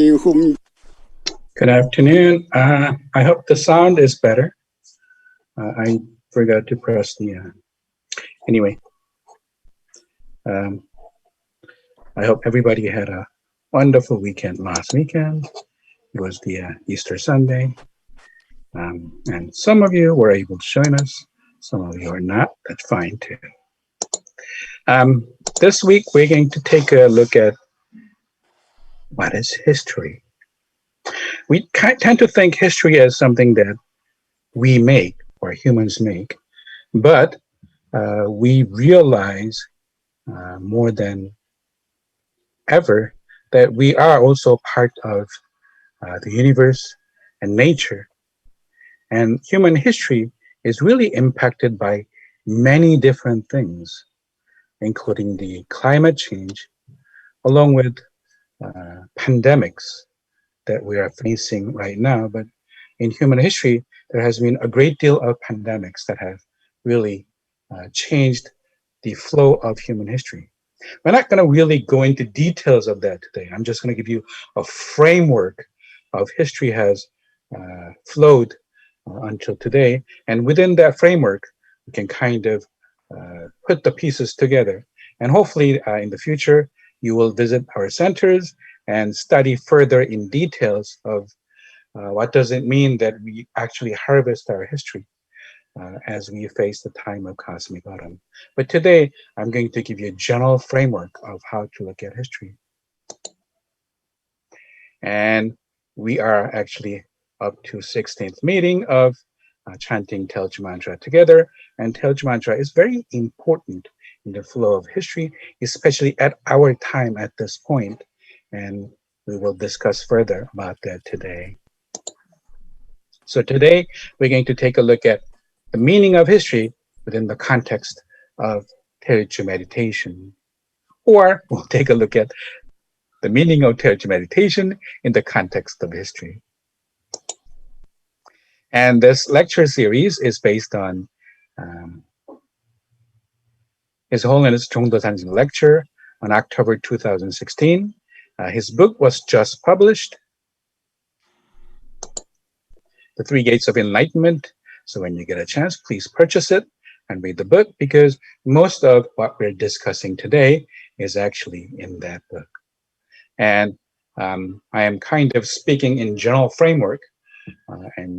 Good afternoon. I hope the sound is better. I forgot to press the. Anyway, um, I hope everybody had a wonderful weekend last weekend. It was the Easter Sunday. And some of you were able to join us. Some of you are not. That's fine too. This week, we're going to take a look at what is history. We tend to think history as something that we make or humans make, but we realize more than ever that we are also part of the universe and nature. And human history is really impacted by many different things, including the climate change, along with pandemics that we are facing right now. But in human history, there has been a great deal of pandemics that have really changed the flow of human history. We're not going to really go into details of that today. I'm just going to give you a framework of history has flowed until today. And within that framework, we can kind of put the pieces together. And hopefully in the future, you will visit our centers and study further in details of what does it mean that we actually harvest our history as we face the time of cosmic autumn. But today, I'm going to give you a general framework of how to look at history. And we are actually up to 16th meeting of chanting Taeeulju mantra together. And Taeeulju mantra is very important in the flow of history, especially at our time at this point. And we will discuss further about that today. So today, we're going to take a look at the meaning of history within the context of Taeeulju meditation. Or we'll take a look at the meaning of Taeeulju meditation in the context of history. And this lecture series is based on His Holiness Chongdo Sanjing lecture on October 2016. His book was just published, The Three Gates of Enlightenment. So when you get a chance, please purchase it and read the book, because most of what we're discussing today is actually in that book. And I am kind of speaking in general framework, and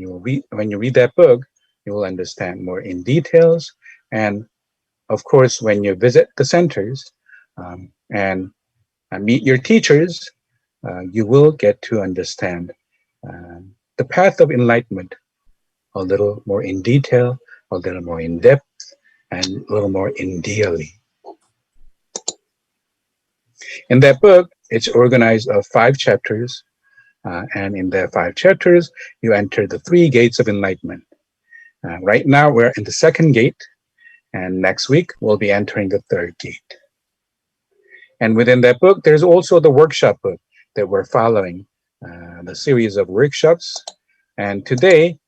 when you read that book, you will understand more in details. And of course, when you visit the centers and meet your teachers, you will get to understand the path of enlightenment a little more in detail, a little more in depth, and a little more ideally. In that book, it's organized of 5 chapters, and in the 5 chapters, you enter the 3 gates of enlightenment. Right now, we're in the 2nd gate, and next week, we'll be entering the 3rd gate. And within that book, there's also the workshop book that we're following, the series of workshops. And today,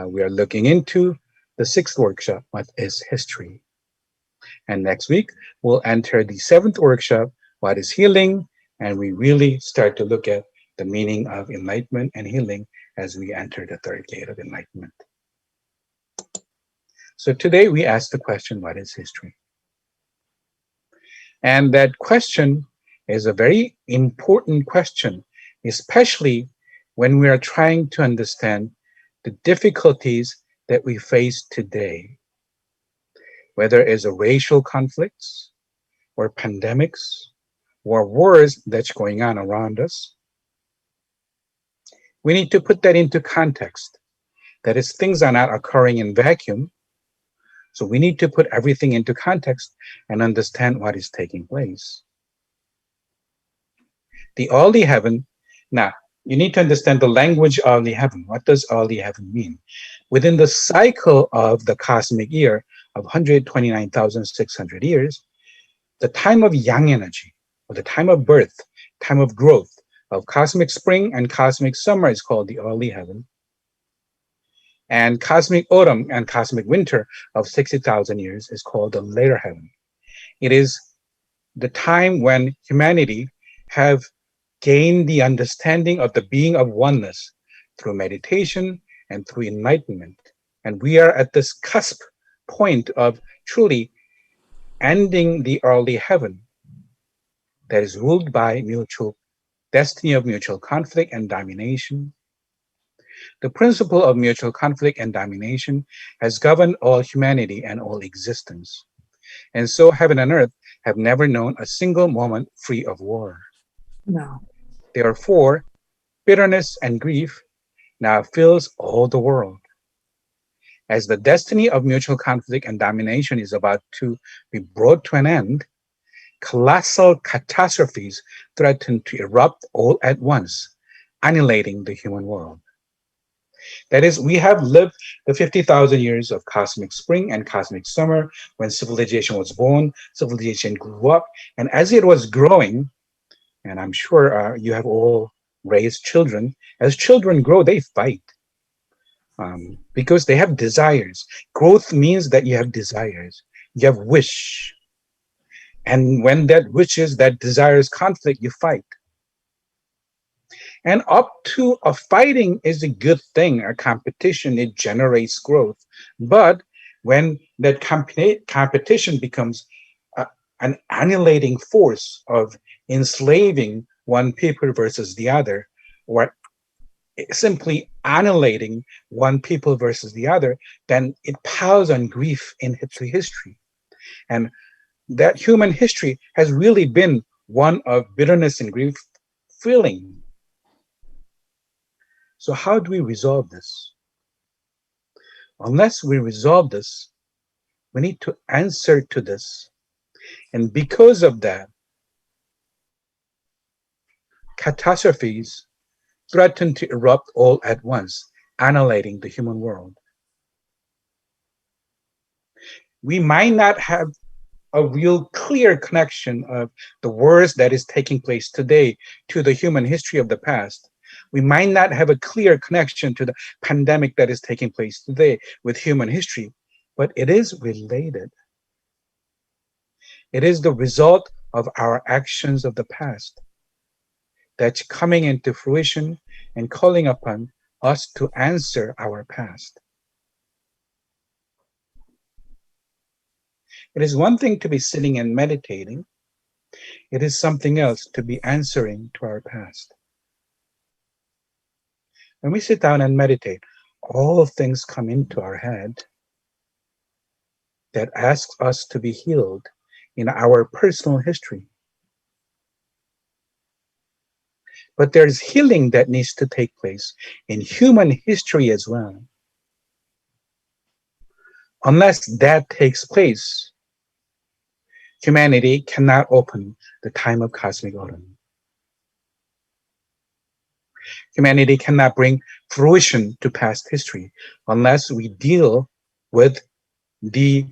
we are looking into the 6th workshop, what is history? And next week, we'll enter the 7th workshop, what is healing? And we really start to look at the meaning of enlightenment and healing as we enter the 3rd gate of enlightenment. So today we ask the question, what is history? And that question is a very important question, especially when we are trying to understand the difficulties that we face today, whether it's racial conflicts or pandemics or wars that's going on around us. We need to put that into context. That is, things are not occurring in vacuum. So we need to put everything into context and understand what is taking place. The early heaven, now you need to understand the language of the heaven. What does early heaven mean? Within the cycle of the cosmic year of 129,600 years, the time of yang energy, or the time of birth, time of growth of cosmic spring and cosmic summer is called the early heaven. And cosmic autumn and cosmic winter of 60,000 years is called the later heaven. It is the time when humanity have gain the understanding of the being of oneness through meditation and through enlightenment. And we are at this cusp point of truly ending the early heaven that is ruled by mutual destiny of mutual conflict and domination. The principle of mutual conflict and domination has governed all humanity and all existence. And so heaven and earth have never known a single moment free of war. No. Therefore, bitterness and grief now fills all the world. As the destiny of mutual conflict and domination is about to be brought to an end, colossal catastrophes threaten to erupt all at once, annihilating the human world. That is, we have lived the 50,000 years of cosmic spring and cosmic summer when civilization was born, civilization grew up, and as it was growing, and I'm sure you have all raised children, as children grow, they fight because they have desires. Growth means that you have desires, you have wish. And when that wishes, that desires conflict, you fight. And up to a fighting is a good thing, a competition, it generates growth. But when that competition becomes an annihilating force of enslaving one people versus the other, or simply annihilating one people versus the other, then it piles on grief into history. And that human history has really been one of bitterness and grief feeling. So how do we resolve this? Unless we resolve this, we need to answer to this. And because of that, catastrophes threaten to erupt all at once, annihilating the human world. We might not have a real clear connection of the wars that is taking place today to the human history of the past. We might not have a clear connection to the pandemic that is taking place today with human history, but it is related. It is the result of our actions of the past that's coming into fruition and calling upon us to answer our past. It is one thing to be sitting and meditating. It is something else to be answering to our past. When we sit down and meditate, all things come into our head that asks us to be healed in our personal history. But there's healing that needs to take place in human history as well. Unless that takes place, humanity cannot open the time of cosmic autumn. Humanity cannot bring fruition to past history unless we deal with the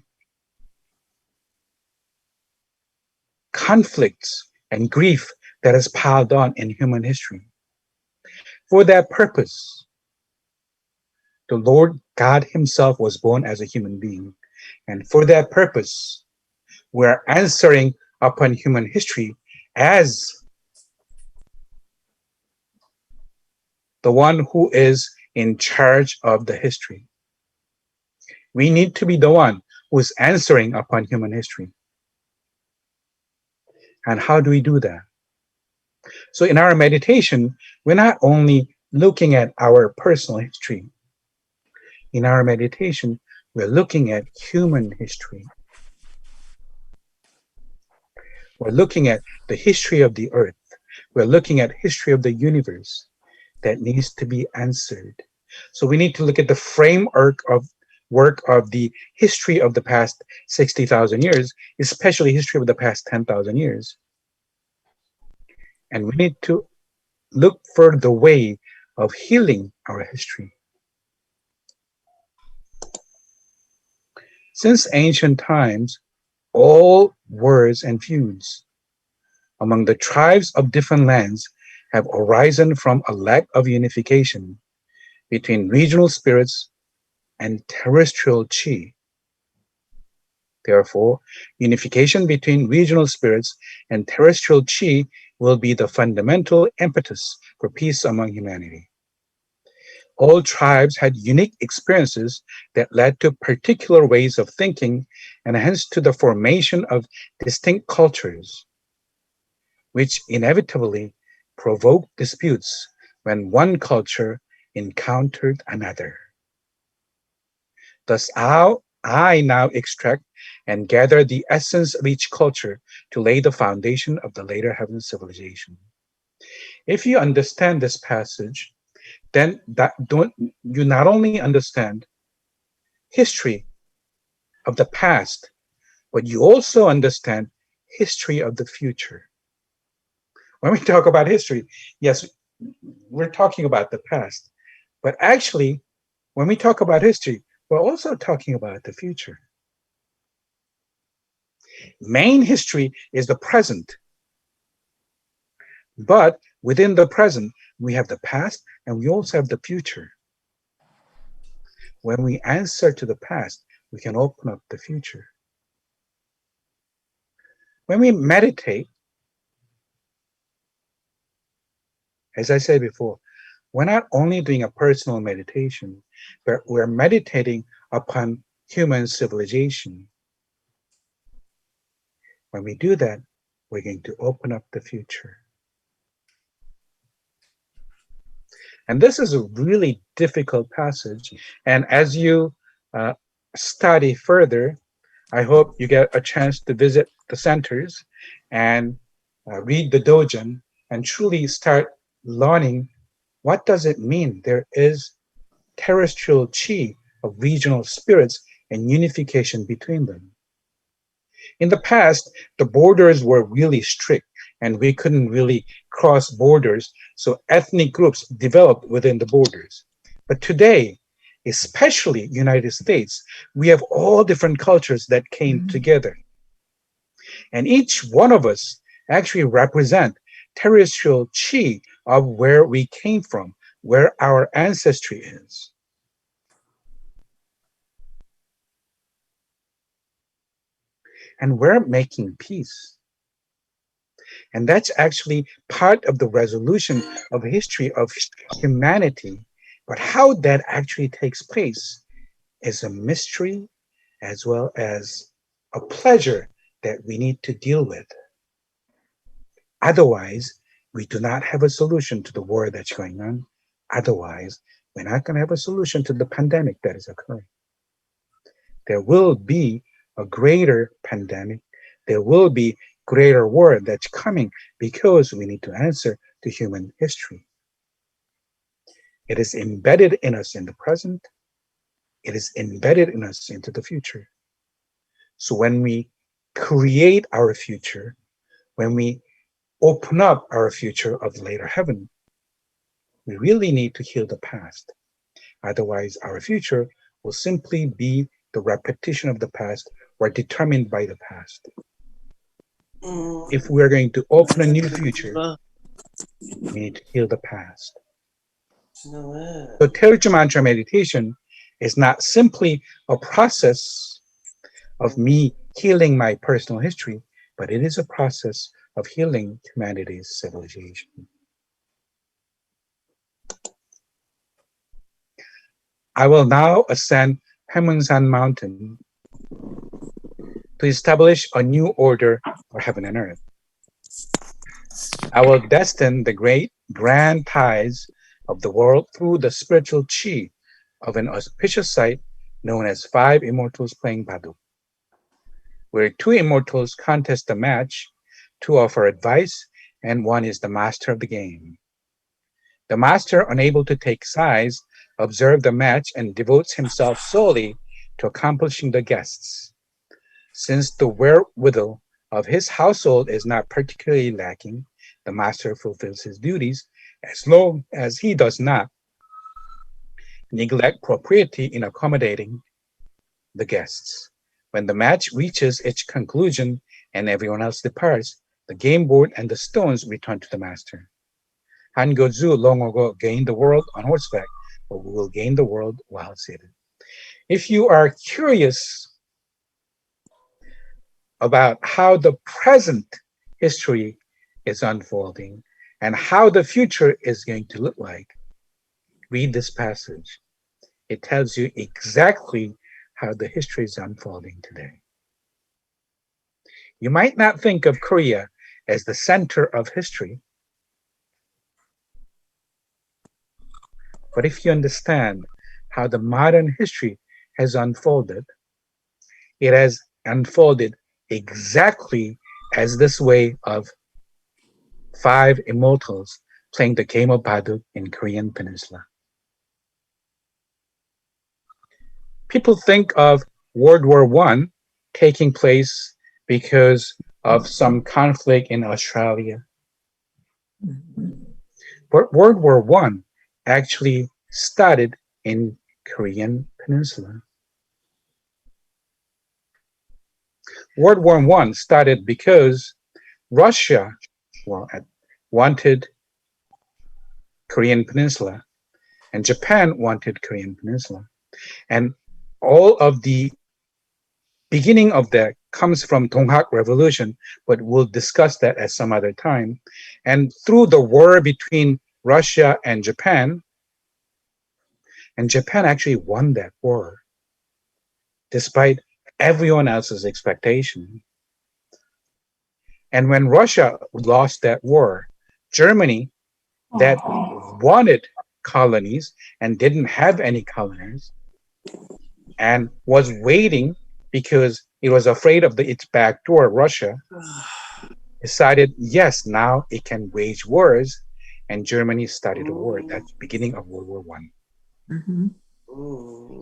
conflicts and grief that is piled on in human history. For that purpose, the Lord God Himself was born as a human being. And for that purpose, we're answering upon human history as the one who is in charge of the history. We need to be the one who is answering upon human history. And how do we do that? So in our meditation, we're not only looking at our personal history. In our meditation, we're looking at human history. We're looking at the history of the earth. We're looking at history of the universe that needs to be answered. So we need to look at the framework of work of the history of the past 60,000 years, especially history of the past 10,000 years. And we need to look for the way of healing our history. Since ancient times, all wars and feuds among the tribes of different lands have arisen from a lack of unification between regional spirits and terrestrial chi. Therefore, unification between regional spirits and terrestrial chi will be the fundamental impetus for peace among humanity. All tribes had unique experiences that led to particular ways of thinking and hence to the formation of distinct cultures, which inevitably provoked disputes when one culture encountered another. Thus, I now extract and gather the essence of each culture to lay the foundation of the later heaven civilization. If you understand this passage, then don't you not only understand history of the past, but you also understand history of the future. When we talk about history, yes, we're talking about the past, but actually, when we talk about history, we're also talking about the future. Main history is the present, but within the present, we have the past and we also have the future. When we answer to the past, we can open up the future. When we meditate, as I said before, we're not only doing a personal meditation, but we're meditating upon human civilization. When we do that, we're going to open up the future. And this is a really difficult passage. And as you uh, study further, I hope you get a chance to visit the centers and read the Dogen and truly start learning what does it mean there is terrestrial chi of regional spirits and unification between them. In the past, the borders were really strict and we couldn't really cross borders, so ethnic groups developed within the borders. But today, especially United States, we have all different cultures that came together. And each one of us actually represent terrestrial chi of where we came from, where our ancestry is. And we're making peace. And that's actually part of the resolution of history of humanity. But how that actually takes place is a mystery as well as a pleasure that we need to deal with. Otherwise, we do not have a solution to the war that's going on. Otherwise, we're not going to have a solution to the pandemic that is occurring. There will be a greater pandemic. There will be greater war that's coming because we need to answer to human history. It is embedded in us in the present. It is embedded in us into the future. So when we create our future, when we open up our future of later heaven, we really need to heal the past. Otherwise, our future will simply be the repetition of the past or determined by the past. If we're going to open a new future, we need to heal the past. So Taeeulju mantra meditation is not simply a process of me healing my personal history, but it is a process of healing humanity's civilization. I will now ascend Hemunsan Mountain to establish a new order for heaven and earth. I will destine the great grand ties of the world through the spiritual chi of an auspicious site known as Five Immortals Playing Baduk, where two immortals contest a match, two offer advice, and one is the master of the game. The master, unable to take sides, observes the match and devotes himself solely to accomplishing the guests. Since the wherewithal of his household is not particularly lacking, the master fulfills his duties as long as he does not neglect propriety in accommodating the guests. When the match reaches its conclusion and everyone else departs, the game board and the stones return to the master. Han Gozu long ago gained the world on horseback, but we will gain the world while seated. If you are curious about how the present history is unfolding and how the future is going to look like, read this passage. It tells you exactly how the history is unfolding today. You might not think of Korea as the center of history, but if you understand how the modern history has unfolded, it has unfolded exactly as this way of 5 immortals playing the game of Baduk in Korean Peninsula. People think of World War I taking place because of some conflict in Australia. But World War I actually started in Korean Peninsula. World War I started because Russia wanted Korean Peninsula and Japan wanted Korean Peninsula. And all of the beginning of that comes from Donghak Revolution, but we'll discuss that at some other time. And through the war between Russia and Japan actually won that war, despite everyone else's expectation. And when Russia lost that war, Germany, that wanted colonies and didn't have any colonies, and was waiting because it was afraid of its back door, Russia, decided, yes, now it can wage wars, and Germany started a war. That's the beginning of World War I. Mm-hmm.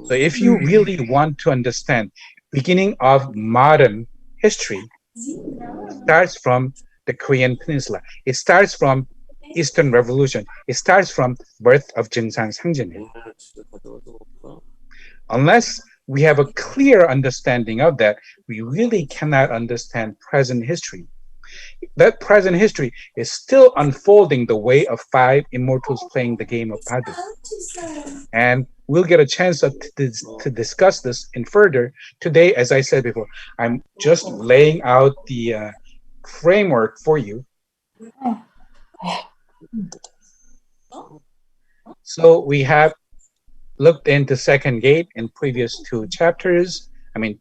So if you really want to understand beginning of modern history, it starts from the Korean Peninsula. It starts from Eastern Revolution. It starts from birth of Jingsan Sangjeonil. Unless we have a clear understanding of that, we really cannot understand present history. That present history is still unfolding the way of 5 immortals playing the game of Baduk. And we'll get a chance to discuss this in further. Today, as I said before, I'm just laying out the framework for you. So we have looked into second gate in previous 2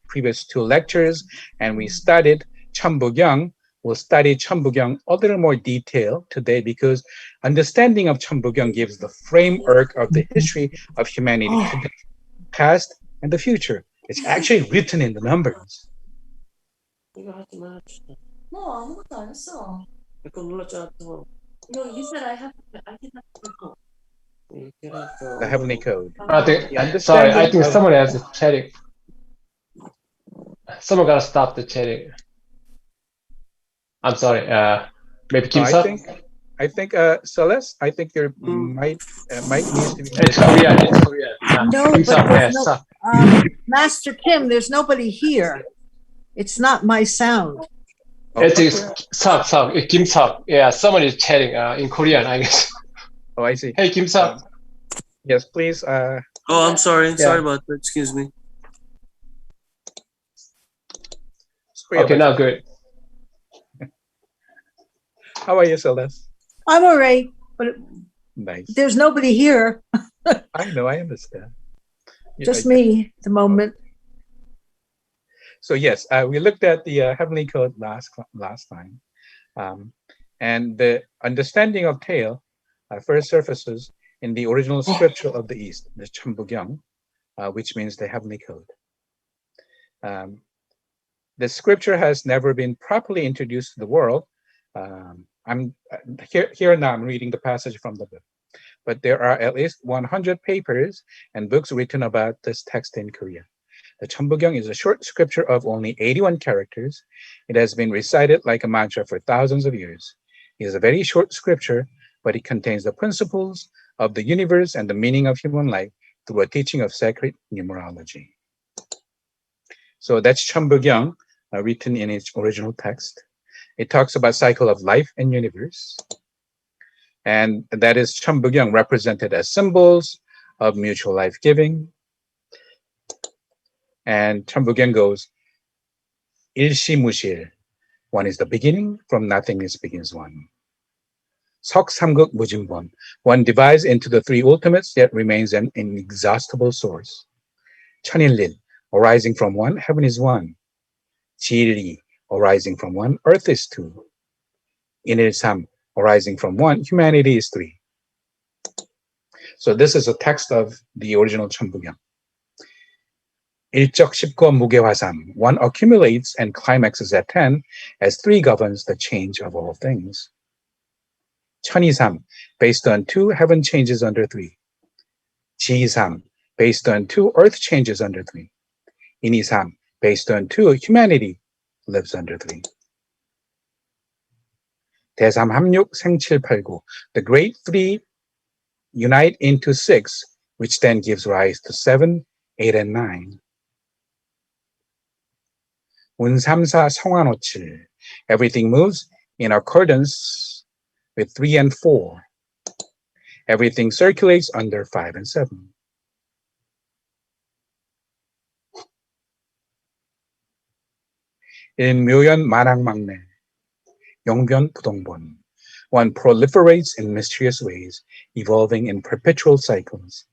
previous 2 lectures, and we studied Cheonbukyeong. We'll study Cheonbukyeong a little more detail today because understanding of Cheonbukyeong gives the framework of the history of humanity today, past, and the future. It's actually written in the numbers. The heavenly code. Sorry, I think someone else is chatting. Someone gotta stop the chatting. I'm sorry. Maybe Kim Suk? I think Celeste, I think your mic needs to be. It's Korean. It's Korean. No, Kim but Suk, there's yes, no, Master Kim, there's nobody here. It's not my sound. It is Suk. Kim Suk. Yeah, someone is chatting in Korean, I guess. Oh, I see. Hey, Kim Suk. Yes, please. Oh, I'm sorry. Sorry about that. Excuse me. Okay, now good. How are you, Celeste? I'm all right, but nice. There's nobody here. I know, I understand. Just me at the moment. So yes, we looked at the heavenly code last time, and the understanding of Taeeul first surfaces in the original scripture of the East, the Cheonbukyeong, which means the heavenly code. The scripture has never been properly introduced to the world. I'm here now. I'm reading the passage from the book, but there are at least 100 papers and books written about this text in Korea. The Cheonbukyeong is a short scripture of only 81 characters. It has been recited like a mantra for thousands of years. It is a very short scripture, but it contains the principles of the universe and the meaning of human life through a teaching of sacred numerology. So that's Cheonbukyeong, written in its original text. It talks about cycle of life and universe. And that is Cheonbukyeong represented as symbols of mutual life giving. And Cheonbukyeong goes, 일시무실, One is the beginning, from nothingness begins one. 석삼극 무진본, one divides into the three ultimates, yet remains an inexhaustible source. 천일일, arising from one, heaven is one. 지일이, arising from one, earth is two. 인일삼, arising from one, humanity is three. So this is a text of the original 천부경. 일적 10권 무게화삼, one accumulates and climaxes at 10, as three governs the change of all things. 천이삼, based on two, heaven changes under three. 지이삼, based on two, earth changes under three. 인이삼, based on two, humanity lives under three. 대삼합육 생칠팔구, the great three unite into six, which then gives rise to 7, 8, and 9. 운삼사 성환오칠, everything moves in accordance with 3 and 4. Everything circulates under 5 and 7. 일묘연 만학막내, 영변 부동본, one proliferates in mysterious ways, evolving in perpetual cycles,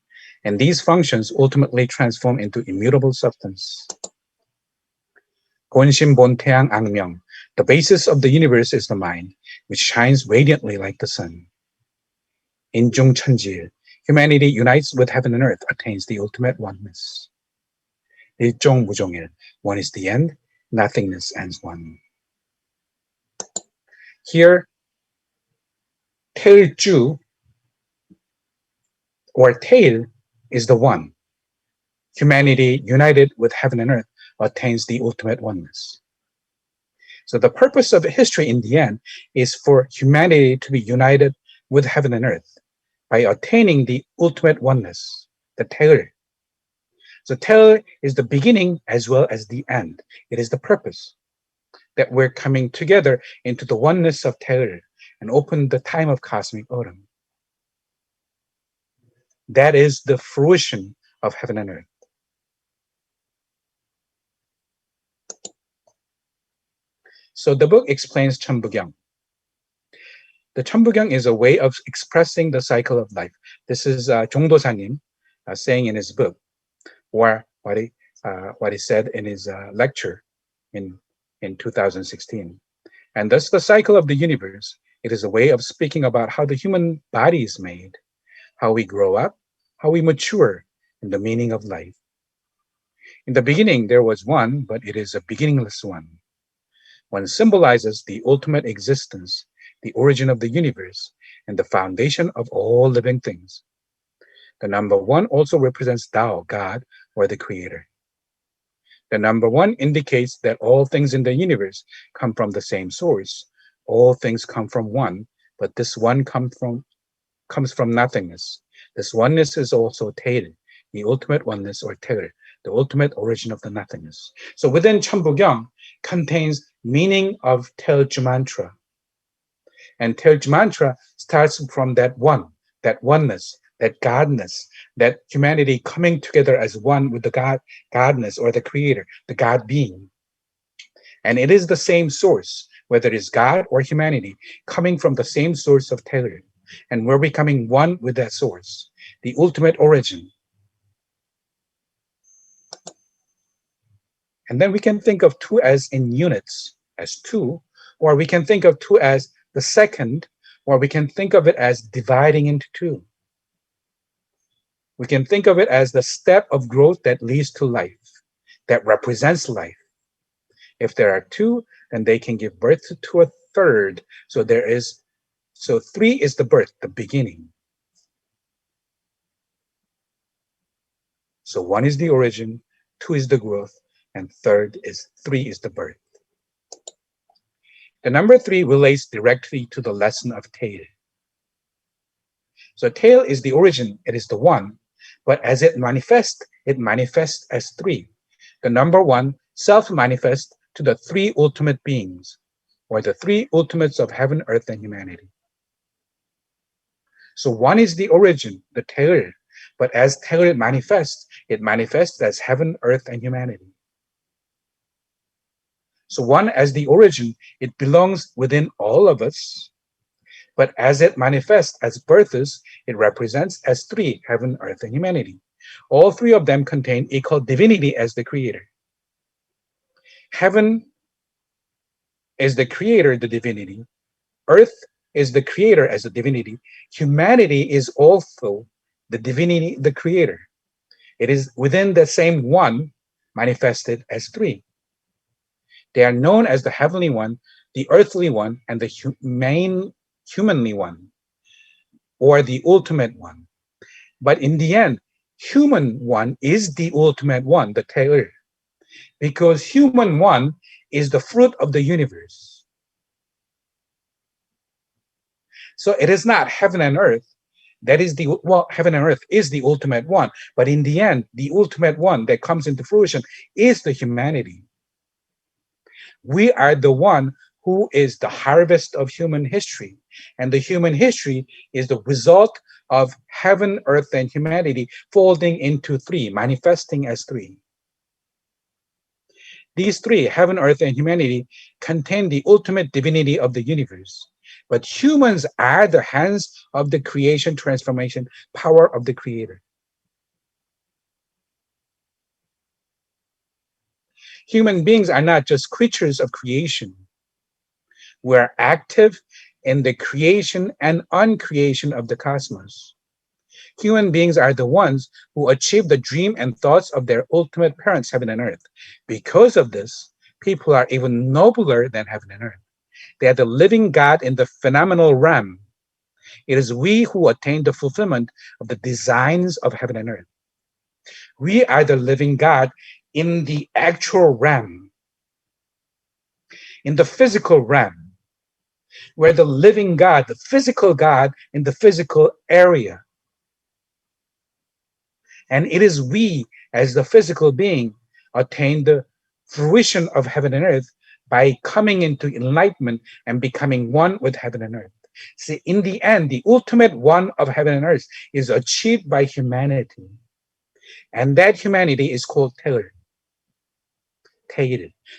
and these functions ultimately transform into immutable substance. 본심본태양 악명, the basis of the universe is the mind, which shines radiantly like the sun. 인중천지일, humanity unites with heaven and earth, attains the ultimate oneness. 일종무종일, one is the end, nothingness ends one. Here, Taeeulju, or Taeil, is the one. Humanity united with heaven and earth attains the ultimate oneness. So the purpose of history in the end is for humanity to be united with heaven and earth by attaining the ultimate oneness, the Taeil. So Taeil is the beginning as well as the end. It is the purpose that we're coming together into the oneness of Taeil and open the time of cosmic autumn. That is the fruition of heaven and earth. So the book explains 천부경. The 천부경 is a way of expressing the cycle of life. This is 종도사님 saying in his book, or what he said in his lecture in 2016. And thus the cycle of the universe, it is a way of speaking about how the human body is made, how we grow up, how we mature, and the meaning of life. In the beginning, there was one, but it is a beginningless one. One symbolizes the ultimate existence, the origin of the universe, and the foundation of all living things. The number one also represents Tao, God, or the Creator. The number one indicates that all things in the universe come from the same source. All things come from one, but this one comes from nothingness. This oneness is also Taeil, the ultimate oneness, or Taeil, the ultimate origin of the nothingness. So within 천부경 contains meaning of Taeulju mantra. And Taeulju mantra starts from that one, that oneness, that godness, that humanity coming together as one with the godness or the creator, the God being. And it is the same source, whether it is God or humanity, coming from the same source of Taeul. And we're becoming one with that source, the ultimate origin. And then we can think of two as in units, as two, or we can think of two as the second, or we can think of it as dividing into two. We can think of it as the step of growth that leads to life, that represents life. If there are two, then they can give birth to a third. So three is the birth, the beginning. So one is the origin, two is the growth, and three is the birth. The number 3 relates directly to the lesson of Taeil. So Taeil is the origin, it is the one, but as it manifests as 3. The number 1 self-manifests to the 3 ultimate beings, or the 3 ultimates of heaven, earth, and humanity. So 1 is the origin, the Taeil, but as Taeil manifests, it manifests as heaven, earth, and humanity. So one as the origin, it belongs within all of us. But as it manifests as births, it represents as three, heaven, earth, and humanity. All three of them contain equal divinity as the creator. Heaven is the creator, the divinity. Earth is the creator as a divinity. Humanity is also the divinity, the creator. It is within the same one manifested as three. They are known as the heavenly one, the earthly one, and the humanly one, or the ultimate one. But in the end, human one is the ultimate one, the Taeeulju, because human one is the fruit of the universe. So it is not heaven and earth. That is heaven and earth is the ultimate one. But in the end, the ultimate one that comes into fruition is the humanity. We are the one who is the harvest of human history. And the human history is the result of heaven, earth, and humanity folding into three, manifesting as three. These three, heaven, earth, and humanity, contain the ultimate divinity of the universe. But humans are the hands of the creation, transformation, power of the creator. Human beings are not just creatures of creation. We are active in the creation and uncreation of the cosmos. Human beings are the ones who achieve the dream and thoughts of their ultimate parents, heaven and earth. Because of this, people are even nobler than heaven and earth. They are the living God in the phenomenal realm. It is we who attain the fulfillment of the designs of heaven and earth. We are the living God in the actual realm, in the physical realm. We're the living God, the physical God in the physical area. And it is we, as the physical being, attain the fruition of heaven and earth by coming into enlightenment and becoming one with heaven and earth. See, in the end, the ultimate one of heaven and earth is achieved by humanity. And that humanity is called Taeeulju.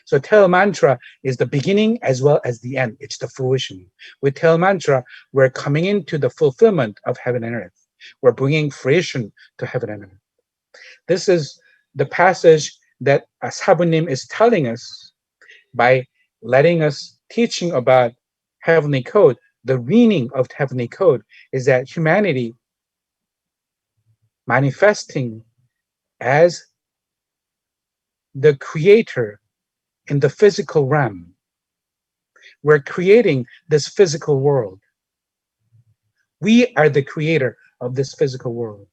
So Taeeul mantra is the beginning as well as the end. It's the fruition. With Taeeul mantra, we're coming into the fulfillment of heaven and earth. We're bringing fruition to heaven and earth. This is the passage that Sabunim is telling us by letting us teaching about heavenly code. The meaning of heavenly code is that humanity manifesting as the creator in the physical realm. We're creating this physical world. We are the creator of this physical world.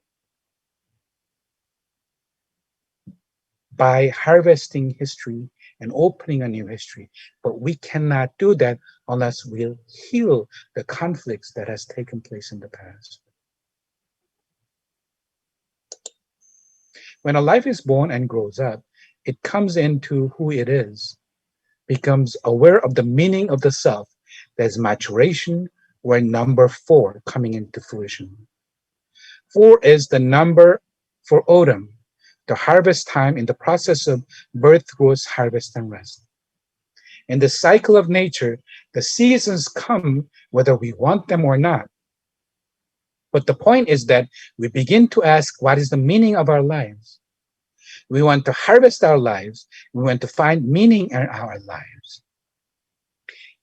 By harvesting history and opening a new history. But we cannot do that unless we heal the conflicts that has taken place in the past. When a life is born and grows up, it comes into who it is, becomes aware of the meaning of the self. There's maturation, where number 4 coming into fruition. 4 is the number for autumn, the harvest time in the process of birth, growth, harvest, and rest. In the cycle of nature, the seasons come whether we want them or not. But the point is that we begin to ask, what is the meaning of our lives? We want to harvest our lives. We want to find meaning in our lives.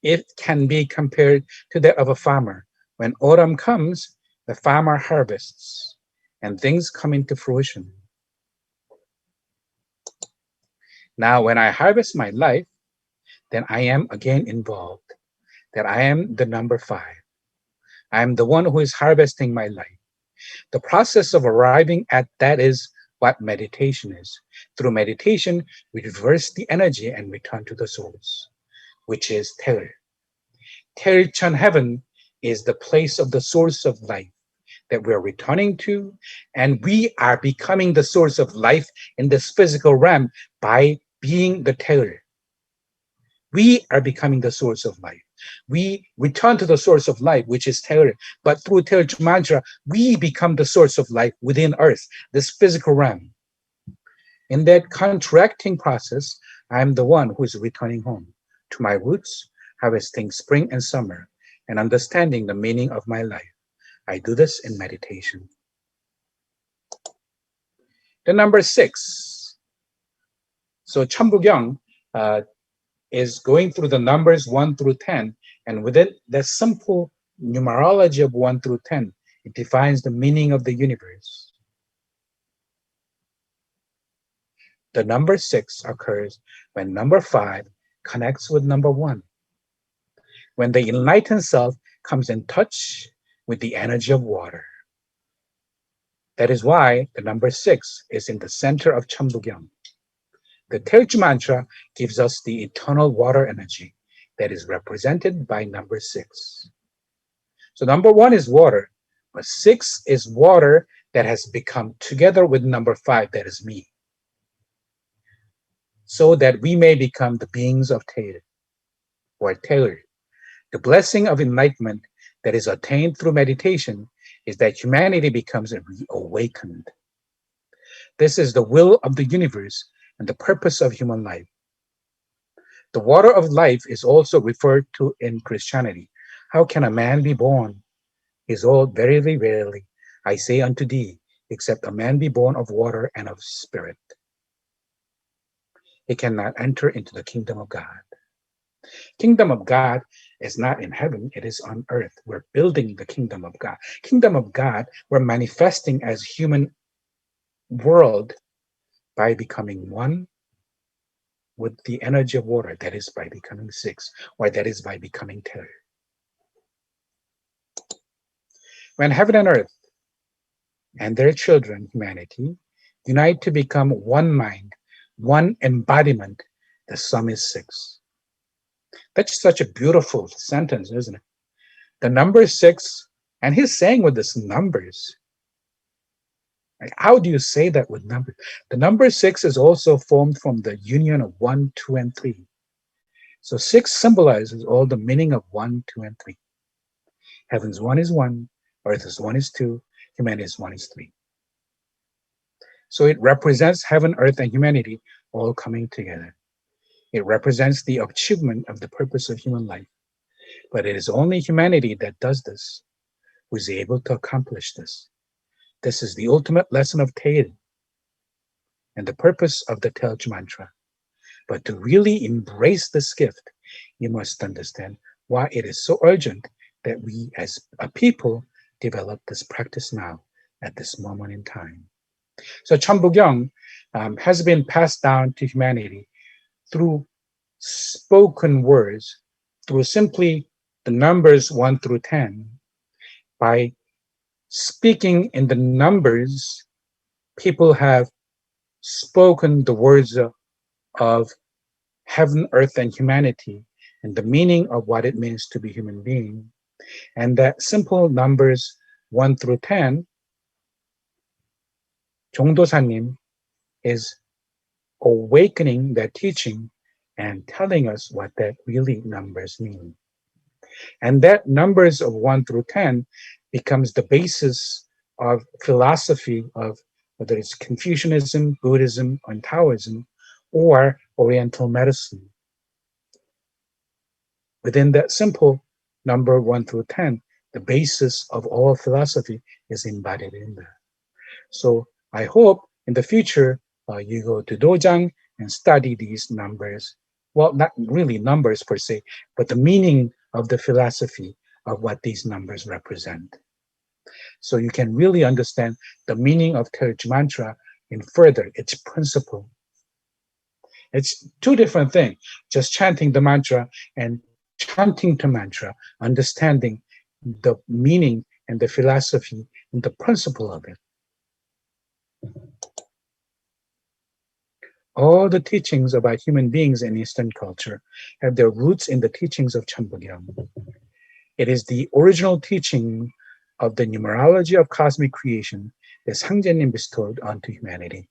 It can be compared to that of a farmer. When autumn comes, the farmer harvests and things come into fruition. Now, when I harvest my life, then I am again involved, that I am the number 5. I am the one who is harvesting my life. The process of arriving at that is what meditation is. Through meditation, we reverse the energy and return to the source, which is Taeeulju. Taeeulju heaven is the place of the source of life that we're returning to, and we are becoming the source of life in this physical realm by being the Taeeulju. We are becoming the source of life. We return to the source of life, which is Taeeulju. But through Taeeulju mantra, we become the source of life within earth, this physical realm. In that contracting process, I am the one who is returning home to my roots, harvesting spring and summer, and understanding the meaning of my life. I do this in meditation. The number 6. So Chambugyong is going through the numbers 1 through 10, and within the simple numerology of 1 through 10, it defines the meaning of the universe. The number 6 occurs when number 5 connects with number 1, when the enlightened self comes in touch with the energy of water. That is why the number 6 is in the center of Chambugyong. The Taeeulju mantra gives us the eternal water energy that is represented by number 6. So number 1 is water, but 6 is water that has become together with number 5, that is me, so that we may become the beings of Taeeul, or Taeeul. The blessing of enlightenment that is attained through meditation is that humanity becomes reawakened. This is the will of the universe and the purpose of human life. The water of life is also referred to in Christianity. How can a man be born? Is all verily, verily, I say unto thee, except a man be born of water and of spirit, he cannot enter into the kingdom of God. Kingdom of God is not in heaven, it is on earth. We're building the kingdom of God. Kingdom of God, we're manifesting as human world by becoming one with the energy of water, that is by becoming 6, or that is by becoming Taeeul. When heaven and earth and their children, humanity, unite to become one mind, one embodiment, the sum is 6. That's such a beautiful sentence, isn't it? The number 6, and he's saying with this numbers. Like, how do you say that with numbers? The number 6 is also formed from the union of 1, 2, and 3. So 6 symbolizes all the meaning of 1, 2, and 3. Heaven's 1 is 1, earth is 1 is 2, humanity is 1 is 3. So it represents heaven, earth, and humanity all coming together. It represents the achievement of the purpose of human life. But it is only humanity that does this, who is able to accomplish this. This is the ultimate lesson of Taeeul and the purpose of the Taeeulju mantra. But to really embrace this gift, you must understand why it is so urgent that we as a people develop this practice now at this moment in time. So Chambugyong has been passed down to humanity through spoken words, through simply the numbers 1 through 10. By speaking in the numbers, people have spoken the words of heaven, earth, and humanity, and the meaning of what it means to be human being. And that simple numbers 1 through 10, Jongdosa님 is awakening that teaching and telling us what that really numbers mean. And that numbers of 1 through 10 becomes the basis of philosophy of whether it's Confucianism, Buddhism, or Taoism, or Oriental medicine. Within that simple number 1 through 10, the basis of all philosophy is embodied in there. So I hope in the future you go to Dojang and study these numbers. Well, not really numbers per se, but the meaning of the philosophy of what these numbers represent. So you can really understand the meaning of Taeeulju mantra in further, its principle. It's two different things, just chanting the mantra and chanting the mantra, understanding the meaning and the philosophy and the principle of it. All the teachings about human beings in Eastern culture have their roots in the teachings of Chambugyong. It is the original teaching of the numerology of cosmic creation that Sangjenim bestowed onto humanity.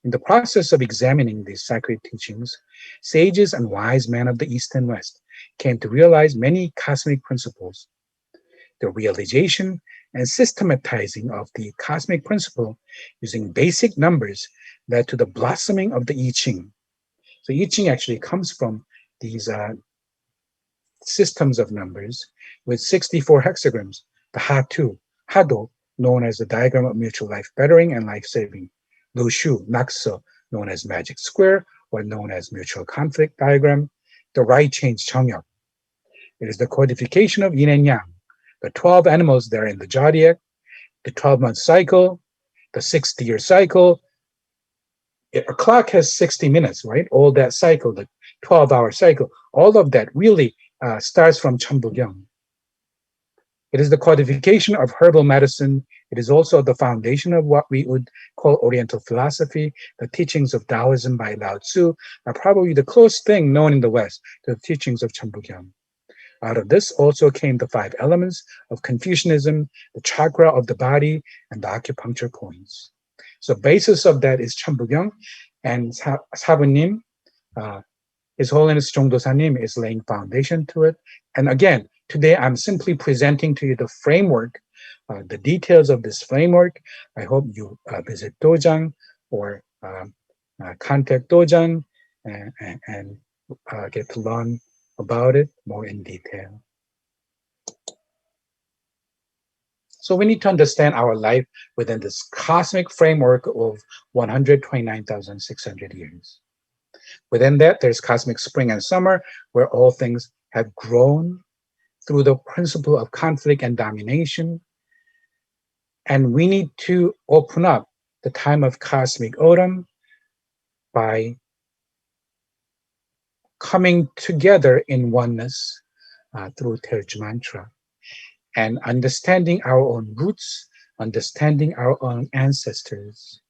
In the process of examining these sacred teachings, sages and wise men of the East and West came to realize many cosmic principles. The realization and systematizing of the cosmic principle using basic numbers led to the blossoming of the I Ching, So I Ching actually comes from these systems of numbers with 64 hexagrams. The Ha2, Hado, known as the diagram of mutual life bettering and life saving. Lu Shu, Nakso, known as magic square or known as mutual conflict diagram. The right change Chongyok. It is the codification of yin and yang, the 12 animals that are in the zodiac, the 12-month cycle, the 60-year cycle. A clock has 60 minutes, right? All that cycle, the 12-hour cycle, all of that really starts from Cheonbukyeong. It is the codification of herbal medicine. It is also the foundation of what we would call Oriental philosophy. The teachings of Taoism by Lao Tzu are probably the closest thing known in the West to the teachings of Cheonbukyeong. Out of this also came the 5 elements of Confucianism, the chakra of the body, and the acupuncture points. So basis of that is Cheonbukyeong, and Sabunim, His Holiness Jongdosanim, is laying foundation to it. And again, today I'm simply presenting to you the framework, the details of this framework. I hope you visit Dojang or contact Dojang and get to learn about it more in detail. So we need to understand our life within this cosmic framework of 129,600 years. Within that, there's cosmic spring and summer, where all things have grown through the principle of conflict and domination. And we need to open up the time of cosmic autumn by coming together in oneness through Taeeulju mantra and understanding our own roots, understanding our own ancestors,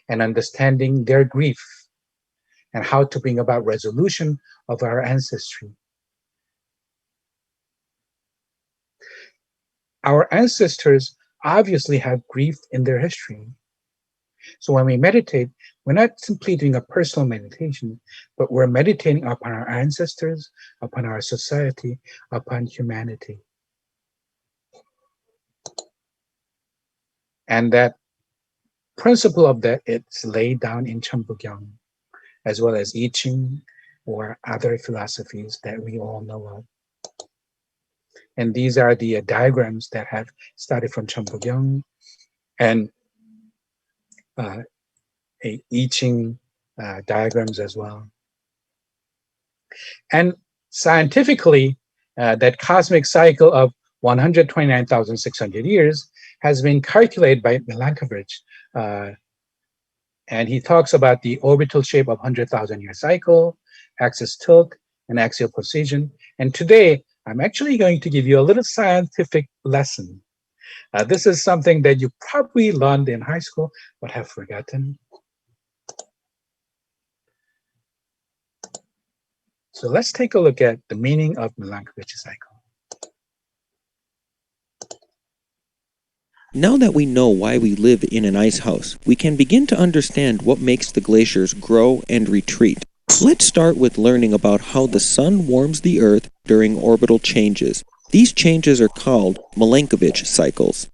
and understanding their grief and how to bring about resolution of our ancestry. Our ancestors obviously have grief in their history. So when we meditate, we're not simply doing a personal meditation, but we're meditating upon our ancestors, upon our society, upon humanity. And that principle of that, it's laid down in Cheonbukyeong, as well as I Ching or other philosophies that we all know of. And these are the diagrams that have started from Cheonbukyeong and I Ching diagrams as well. And scientifically, that cosmic cycle of 129,600 years has been calculated by Milankovitch. And he talks about the orbital shape of 100,000-year cycle, axis tilt, and axial position. And today, I'm actually going to give you a little scientific lesson. This is something that you probably learned in high school, but have forgotten. So let's take a look at the meaning of Milankovitch's cycle. Now that we know why we live in an ice house, we can begin to understand what makes the glaciers grow and retreat. Let's start with learning about how the sun warms the Earth during orbital changes. These changes are called Milankovitch cycles.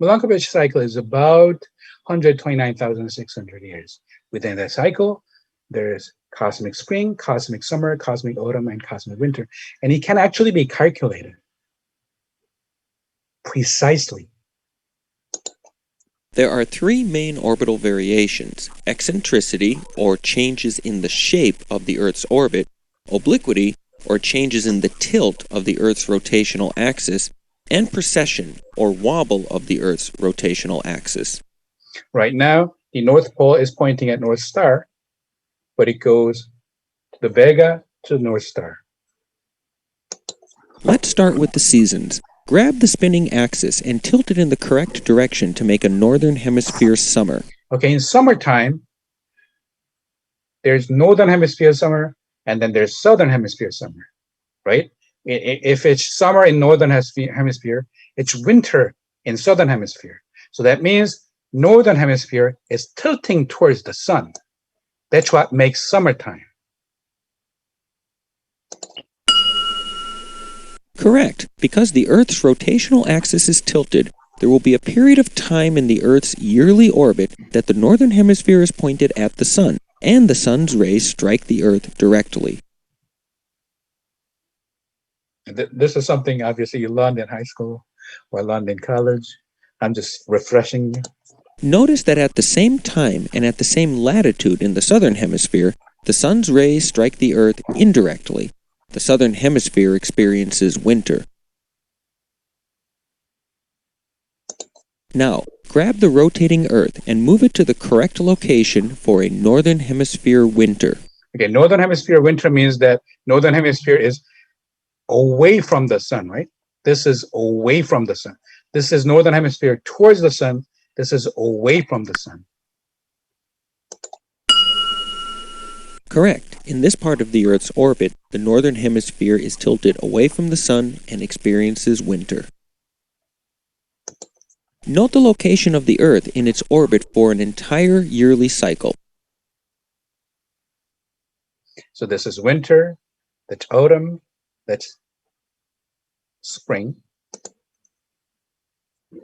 Milankovitch cycle is about 129,600 years. Within that cycle, there's cosmic spring, cosmic summer, cosmic autumn, and cosmic winter. And it can actually be calculated precisely. There are 3 main orbital variations: eccentricity, or changes in the shape of the Earth's orbit; obliquity, or changes in the tilt of the Earth's rotational axis; and precession, or wobble of the Earth's rotational axis. Right now, the North Pole is pointing at North Star, but it goes to the Vega to the North Star. Let's start with the seasons. Grab the spinning axis and tilt it in the correct direction to make a northern hemisphere summer. Okay, in summertime, there's northern hemisphere summer, and then there's southern hemisphere summer, right? If it's summer in northern hemisphere, it's winter in southern hemisphere. So that means northern hemisphere is tilting towards the sun. That's what makes summertime. Correct. Because the Earth's rotational axis is tilted, there will be a period of time in the Earth's yearly orbit that the northern hemisphere is pointed at the sun, and the sun's rays strike the Earth directly. This is something obviously you learned in high school or learned in college. I'm just refreshing you. Notice that at the same time and at the same latitude in the southern hemisphere, the sun's rays strike the Earth indirectly. The southern hemisphere experiences winter. Now, grab the rotating Earth and move it to the correct location for a northern hemisphere winter. Okay, northern hemisphere winter means that northern hemisphere is away from the sun, right? This is away from the sun. This is northern hemisphere towards the sun. This is away from the sun. Correct. In this part of the Earth's orbit, the northern hemisphere is tilted away from the sun and experiences winter. Note the location of the Earth in its orbit for an entire yearly cycle. So this is winter, that's autumn, that's spring.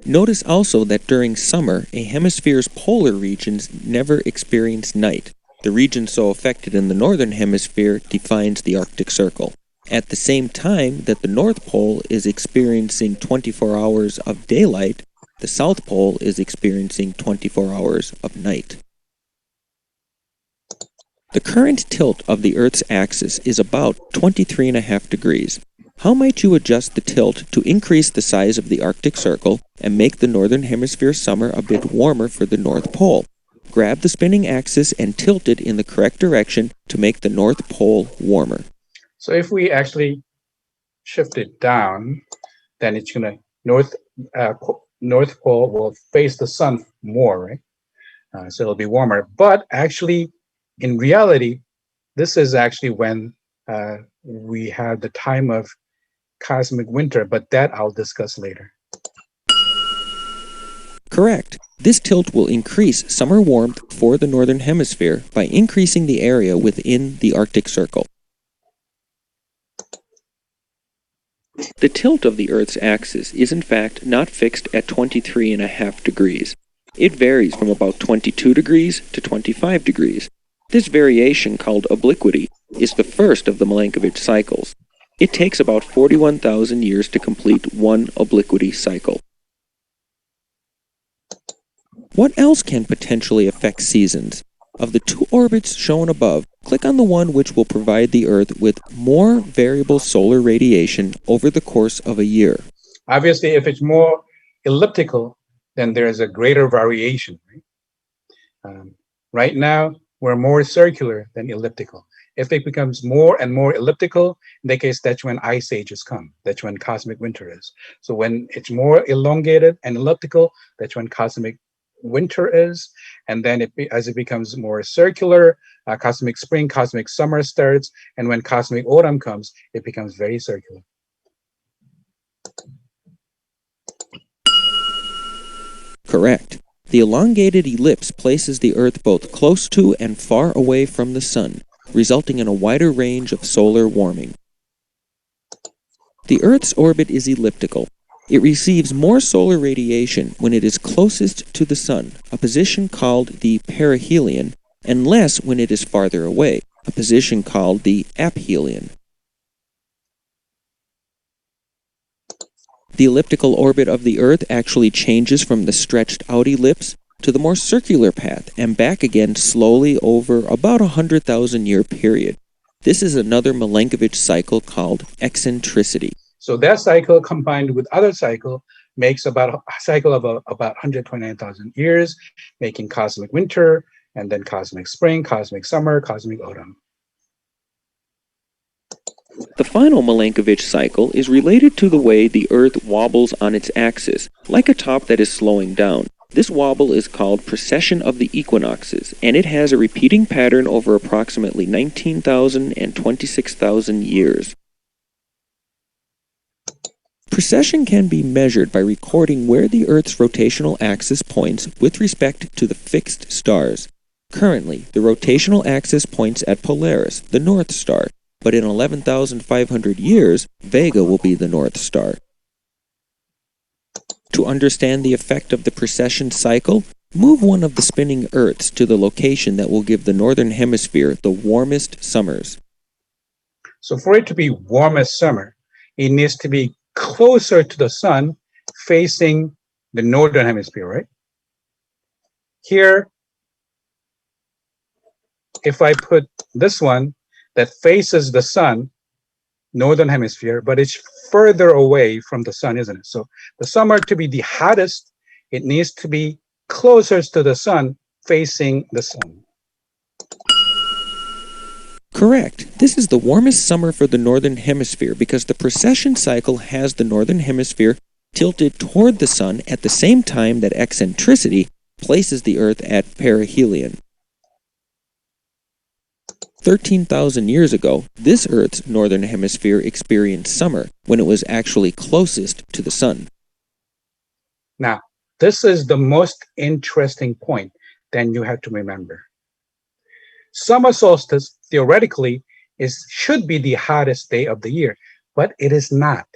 Notice also that during summer, a hemisphere's polar regions never experience night. The region so affected in the northern hemisphere defines the Arctic Circle. At the same time that the North Pole is experiencing 24 hours of daylight, the South Pole is experiencing 24 hours of night. The current tilt of the Earth's axis is about 23.5 degrees. How might you adjust the tilt to increase the size of the Arctic Circle and make the northern hemisphere summer a bit warmer for the North Pole? Grab the spinning axis and tilt it in the correct direction to make the North Pole warmer. So if we actually shift it down, then it's gonna North Pole will face the sun more, right? So it'll be warmer. But actually, in reality, this is actually when we have the time of cosmic winter, but that I'll discuss later. Correct. This tilt will increase summer warmth for the northern hemisphere by increasing the area within the Arctic Circle. The tilt of the Earth's axis is in fact not fixed at 23.5 degrees. It varies from about 22 degrees to 25 degrees. This variation, called obliquity, is the first of the Milankovitch cycles. It takes about 41,000 years to complete one obliquity cycle. What else can potentially affect seasons? Of the two orbits shown above, click on the one which will provide the Earth with more variable solar radiation over the course of a year. Obviously, if it's more elliptical, then there is a greater variation. Right? Right now, we're more circular than elliptical. If it becomes more and more elliptical, in that case, that's when ice ages come. That's when cosmic winter is. So when it's more elongated and elliptical, that's when cosmic winter is. And then as it becomes more circular, cosmic spring, cosmic summer starts. And when cosmic autumn comes, it becomes very circular. Correct. The elongated ellipse places the Earth both close to and far away from the Sun, resulting in a wider range of solar warming. The Earth's orbit is elliptical. It receives more solar radiation when it is closest to the Sun, a position called the perihelion, and less when it is farther away, a position called the aphelion. The elliptical orbit of the Earth actually changes from the stretched out ellipse to the more circular path and back again slowly over about 100,000 year period. This is another Milankovitch cycle called eccentricity. So that cycle combined with other cycle makes about a cycle of about 129,000 years, making cosmic winter, and then cosmic spring, cosmic summer, cosmic autumn. The final Milankovitch cycle is related to the way the Earth wobbles on its axis, like a top that is slowing down. This wobble is called precession of the equinoxes, and it has a repeating pattern over approximately 19,000 and 26,000 years. Precession can be measured by recording where the Earth's rotational axis points with respect to the fixed stars. Currently, the rotational axis points at Polaris, the North Star, but in 11,500 years, Vega will be the North Star. To To understand the effect of the precession cycle, move one of the spinning Earths to the location that will give the northern hemisphere the warmest summers. So for it to be warmest summer, it needs to be closer to the sun, facing the northern hemisphere, right? Here, if I put this one that faces the sun, northern hemisphere, but it's further away from the sun, isn't it? So the summer to be the hottest, it needs to be closest to the sun, facing the sun. Correct. This is the warmest summer for the northern hemisphere because the precession cycle has the northern hemisphere tilted toward the sun at the same time that eccentricity places the Earth at perihelion. 13,000 years ago, this Earth's northern hemisphere experienced summer when it was actually closest to the sun. Now, this is the most interesting point that you have to remember. Summer solstice, theoretically, should be the hottest day of the year, but it is not.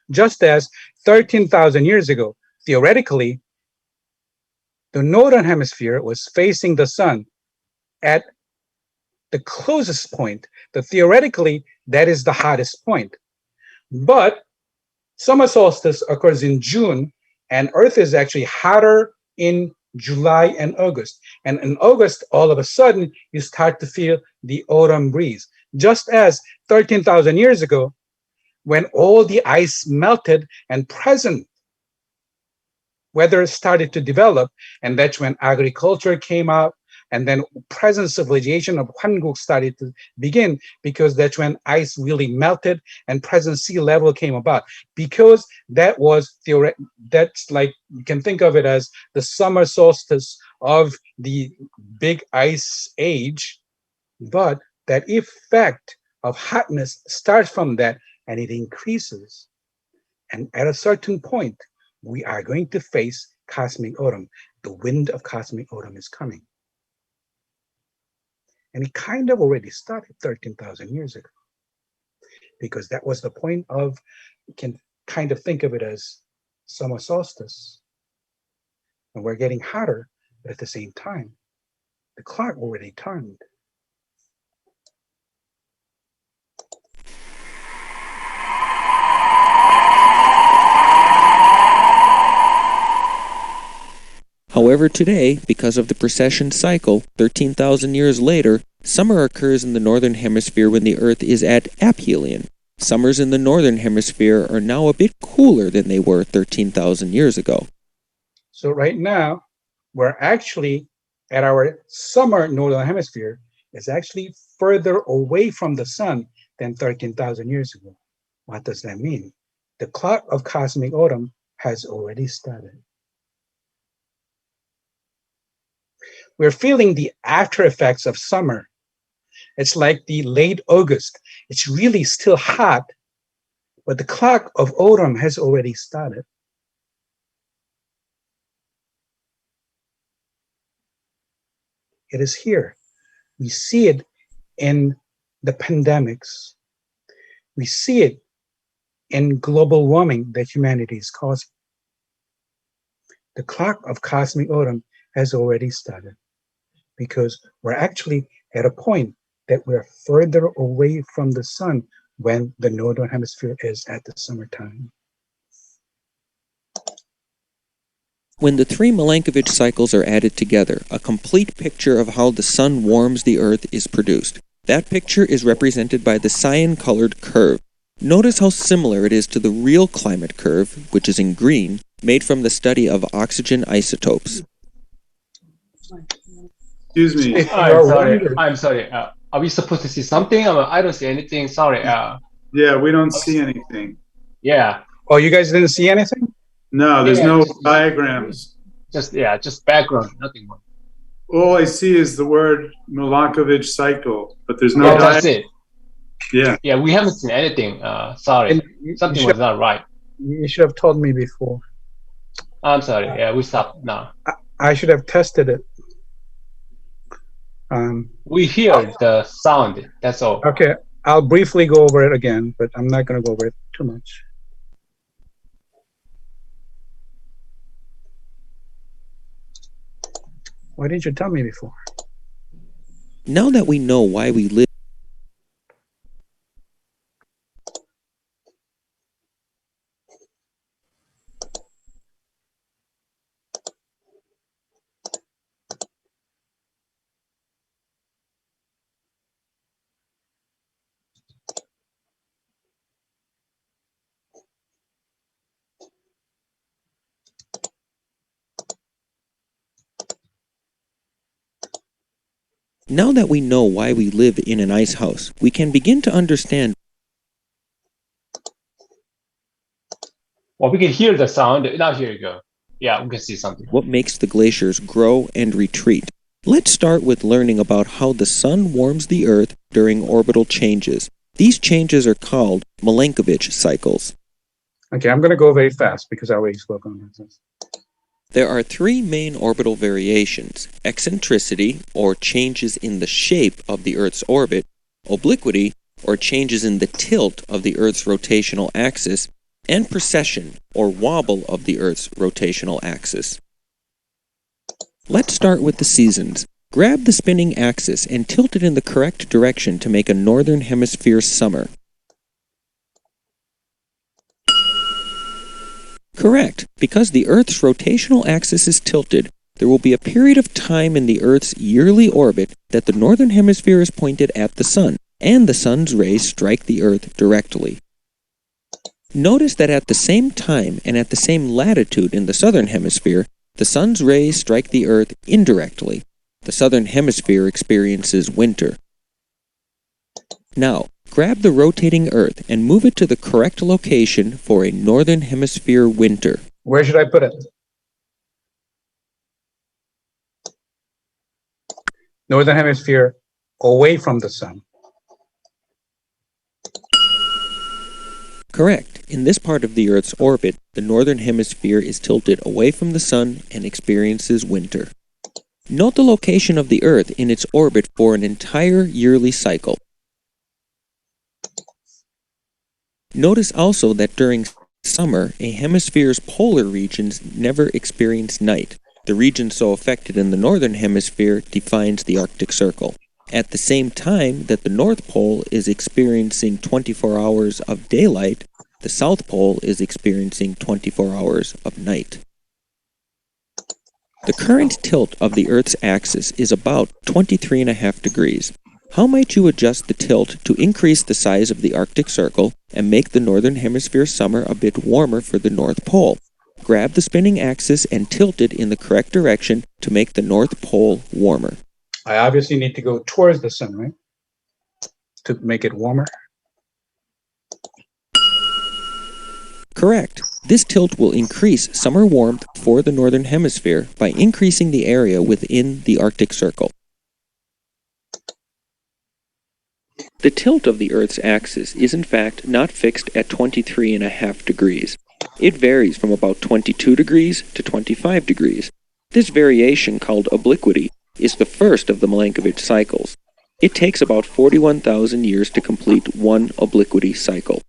Just as 13,000 years ago, theoretically, the northern hemisphere was facing the sun at the closest point. Theoretically, that is the hottest point. But summer solstice occurs in June, and Earth is actually hotter in July and August. And in August, all of a sudden, you start to feel the autumn breeze. Just as 13,000 years ago, when all the ice melted and present weather started to develop, and that's when agriculture came out, and then present civilization of Hanguk started to begin, because that's when ice really melted and present sea level came about. Because that was that's like, you can think of it as the summer solstice of the big ice age, but that effect of hotness starts from that and it increases. And at a certain point, we are going to face cosmic autumn. The wind of cosmic autumn is coming. And it kind of already started 13,000 years ago, because that was the point of, you can kind of think of it as summer solstice. And we're getting hotter, but at the same time, the clock already turned. However, today, because of the precession cycle, 13,000 years later, summer occurs in the northern hemisphere when the Earth is at aphelion. Summers in the northern hemisphere are now a bit cooler than they were 13,000 years ago. So right now, we're actually at our summer northern hemisphere is actually further away from the sun than 13,000 years ago. What does that mean? The clock of cosmic autumn has already started. We're feeling the after effects of summer. It's like the late August. It's really still hot, but the clock of autumn has already started. It is here. We see it in the pandemics. We see it in global warming that humanity is causing. The clock of cosmic autumn has already started, because we're actually at a point that we're further away from the sun when the northern hemisphere is at the summertime. When the three Milankovitch cycles are added together, a complete picture of how the sun warms the Earth is produced. That picture is represented by the cyan-colored curve. Notice how similar it is to the real climate curve, which is in green, made from the study of oxygen isotopes. Excuse me. I'm sorry. Are we supposed to see something? I don't see anything. Sorry. Yeah, we don't see anything. Yeah. Oh, you guys didn't see anything? No, there's no diagrams. Just background, nothing more. All I see is the word Milankovitch cycle, but there's no Yeah, that's it. Yeah. Yeah, we haven't seen anything. Sorry. Something was not right. You should have told me before. I'm sorry. Yeah, we stopped now. I should have tested it. We hear the sound. That's all. Okay, I'll briefly go over it again, but I'm not going to go over it too much. Why didn't you tell me before? Now that we know why we live Now that we know why we live in an ice house, we can begin to understand Well, we can hear the sound. Now here you go. Yeah, we can see something. what makes the glaciers grow and retreat. Let's start with learning about how the sun warms the Earth during orbital changes. These changes are called Milankovitch cycles. Okay, I'm going to go very fast because I already spoke on this. There are three main orbital variations: eccentricity, or changes in the shape of the Earth's orbit; obliquity, or changes in the tilt of the Earth's rotational axis; and precession, or wobble of the Earth's rotational axis. Let's start with the seasons. Grab the spinning axis and tilt it in the correct direction to make a northern hemisphere summer. Correct. Because the Earth's rotational axis is tilted, there will be a period of time in the Earth's yearly orbit that the northern hemisphere is pointed at the sun, and the sun's rays strike the Earth directly. Notice that at the same time and at the same latitude in the southern hemisphere, the sun's rays strike the Earth indirectly. The southern hemisphere experiences winter. Now, grab the rotating Earth and move it to the correct location for a northern hemisphere winter. Where should I put it? Northern hemisphere away from the sun. Correct. In this part of the Earth's orbit, the northern hemisphere is tilted away from the sun and experiences winter. Note the location of the Earth in its orbit for an entire yearly cycle. Notice also that during summer, a hemisphere's polar regions never experience night. The region so affected in the northern hemisphere defines the Arctic Circle. At the same time that the North Pole is experiencing 24 hours of daylight, the South Pole is experiencing 24 hours of night. The current tilt of the Earth's axis is about 23.5 degrees. How might you adjust the tilt to increase the size of the Arctic Circle and make the northern hemisphere summer a bit warmer for the North Pole? Grab the spinning axis and tilt it in the correct direction to make the North Pole warmer. I obviously need to go towards the sun, right? To make it warmer. Correct. This tilt will increase summer warmth for the northern hemisphere by increasing the area within the Arctic Circle. The tilt of the Earth's axis is in fact not fixed at 23.5 degrees. It varies from about 22 degrees to 25 degrees. This variation, called obliquity, is the first of the Milankovitch cycles. It takes about 41,000 years to complete one obliquity cycle.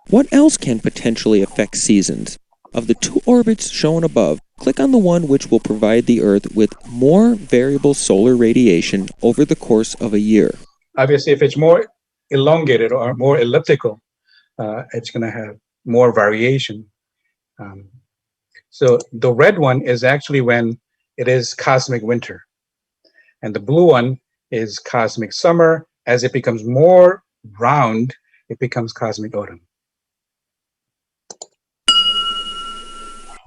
What else can potentially affect seasons? Of the two orbits shown above, click on the one which will provide the Earth with more variable solar radiation over the course of a year. Obviously, if it's more elongated or more elliptical, it's going to have more variation. So the red one is actually when it is cosmic winter. And the blue one is cosmic summer. As it becomes more round, it becomes cosmic autumn.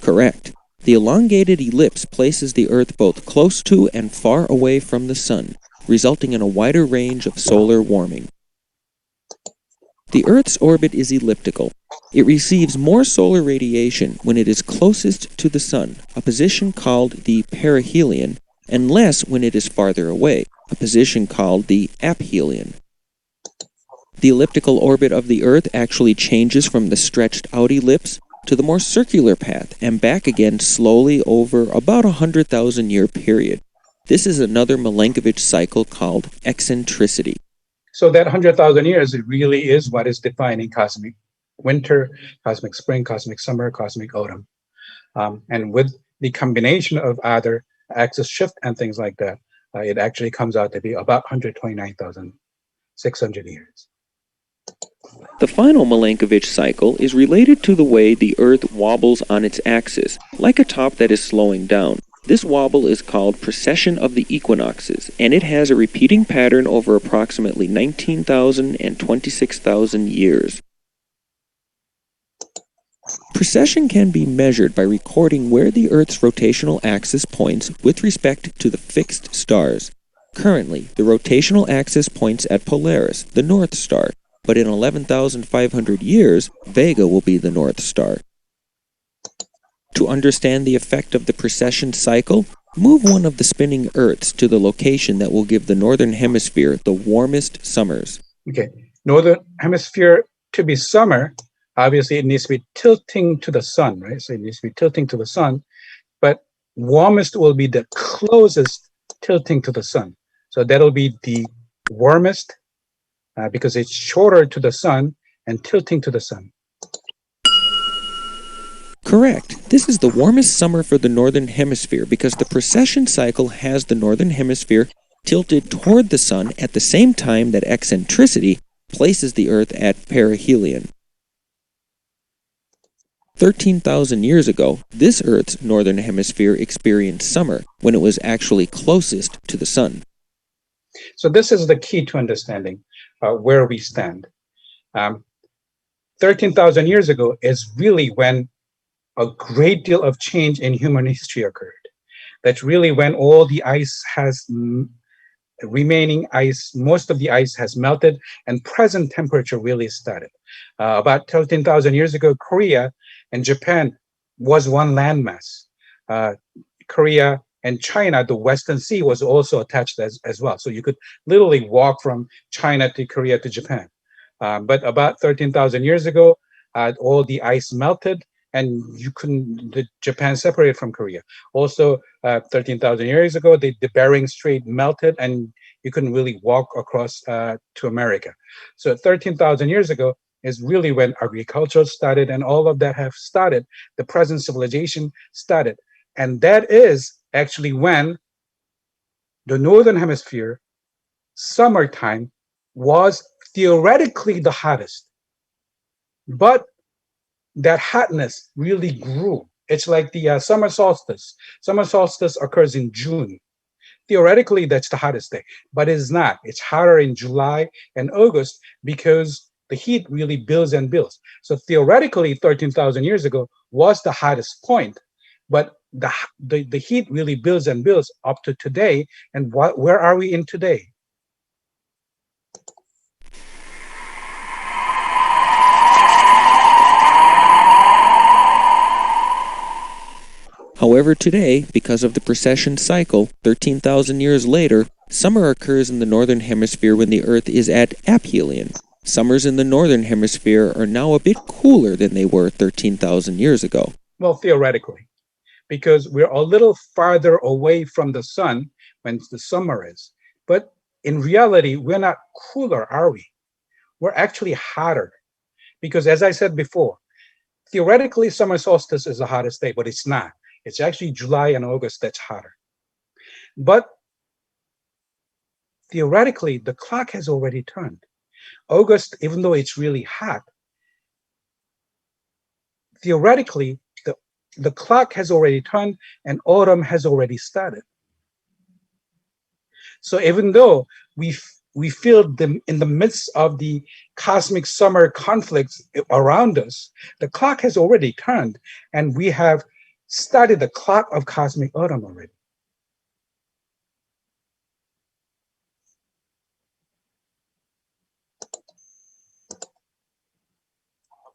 Correct. The elongated ellipse places the Earth both close to and far away from the Sun, resulting in a wider range of solar warming. The Earth's orbit is elliptical. It receives more solar radiation when it is closest to the Sun, a position called the perihelion, and less when it is farther away, a position called the aphelion. The elliptical orbit of the Earth actually changes from the stretched out ellipse to the more circular path and back again slowly over about a 100,000 year period. This is another Milankovitch cycle called eccentricity. So that 100,000 years, it really is what is defining cosmic winter, cosmic spring, cosmic summer, cosmic autumn. And with the combination of other axis shift and things like that, it actually comes out to be about 129,600 years. The final Milankovitch cycle is related to the way the Earth wobbles on its axis, like a top that is slowing down. This wobble is called precession of the equinoxes, and it has a repeating pattern over approximately 19,000 and 26,000 years. Precession can be measured by recording where the Earth's rotational axis points with respect to the fixed stars. Currently, the rotational axis points at Polaris, the North Star, but in 11,500 years, Vega will be the North Star. To understand the effect of the precession cycle, move one of the spinning Earths to the location that will give the Northern Hemisphere the warmest summers. Okay, Northern Hemisphere to be summer, obviously it needs to be tilting to the sun, right? So it needs to be tilting to the sun, but warmest will be the closest tilting to the sun. So that'll be the warmest because it's shorter to the sun and tilting to the sun. Correct. This is the warmest summer for the Northern Hemisphere because the precession cycle has the Northern Hemisphere tilted toward the Sun at the same time that eccentricity places the Earth at perihelion. 13,000 years ago, this Earth's Northern Hemisphere experienced summer when it was actually closest to the Sun. So this is the key to understanding where we stand. 13,000 years ago is really when a great deal of change in human history occurred. That's really when all the ice has remaining ice, most of the ice has melted and present temperature really started. About 13,000 years ago, Korea and Japan was one landmass. Korea and China, the Western Sea was also attached as well. So you could literally walk from China to Korea to Japan. But about 13,000 years ago, all the ice melted and Japan separated from Korea. Also, 13,000 years ago, the Bering Strait melted and you couldn't really walk across to America. So 13,000 years ago is really when agriculture started and all of that have started. The present civilization started. And that is actually when the Northern Hemisphere summertime was theoretically the hottest. But that hotness really grew. It's like the summer solstice. Summer solstice occurs in June. Theoretically, that's the hottest day, but it's not. It's hotter in July and August because the heat really builds and builds. So theoretically, 13,000 years ago was the hottest point, but the heat really builds and builds up to today. And where are we in today? However, today, because of the precession cycle, 13,000 years later, summer occurs in the Northern Hemisphere when the Earth is at aphelion. Summers in the Northern Hemisphere are now a bit cooler than they were 13,000 years ago. Well, theoretically, because we're a little farther away from the sun when the summer is. But in reality, we're not cooler, are we? We're actually hotter. Because as I said before, theoretically, summer solstice is the hottest day, but it's not. It's actually July and August that's hotter. But theoretically, the clock has already turned. August, even though it's really hot, theoretically, the clock has already turned and autumn has already started. So even though we feel them in the midst of the cosmic summer conflicts around us, the clock has already turned and we have started the clock of cosmic autumn already.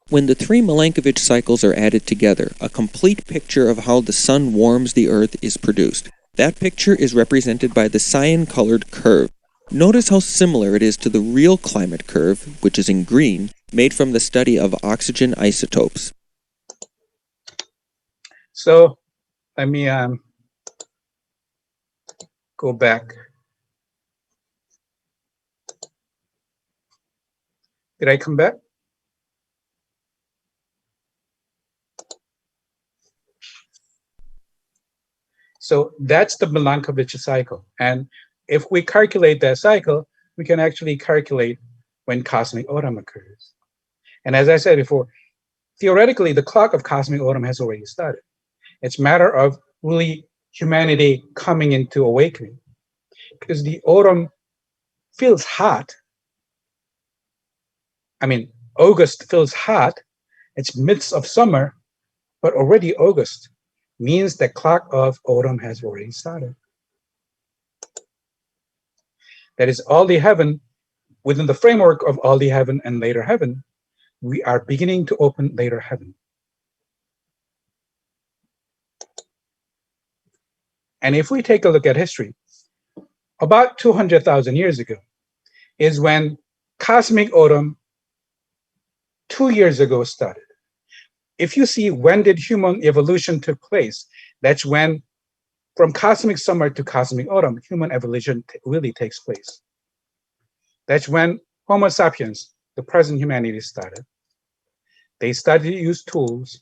When the three Milankovitch cycles are added together, a complete picture of how the sun warms the Earth is produced. That picture is represented by the cyan-colored curve. Notice how similar it is to the real climate curve, which is in green, made from the study of oxygen isotopes. So let me go back. Did I come back? So that's the Milankovitch cycle. And if we calculate that cycle, we can actually calculate when cosmic autumn occurs. And as I said before, theoretically, the clock of cosmic autumn has already started. It's a matter of really humanity coming into awakening, because the autumn feels hot. I mean, August feels hot. It's midst of summer, but already August means the clock of autumn has already started. That is all the heaven, within the framework of all the heaven and later heaven, we are beginning to open later heaven. And if we take a look at history, about 200,000 years ago is when cosmic autumn 2 years ago started. If you see when did human evolution took place, that's when from cosmic summer to cosmic autumn, human evolution really takes place. That's when Homo sapiens, the present humanity, started. They started to use tools.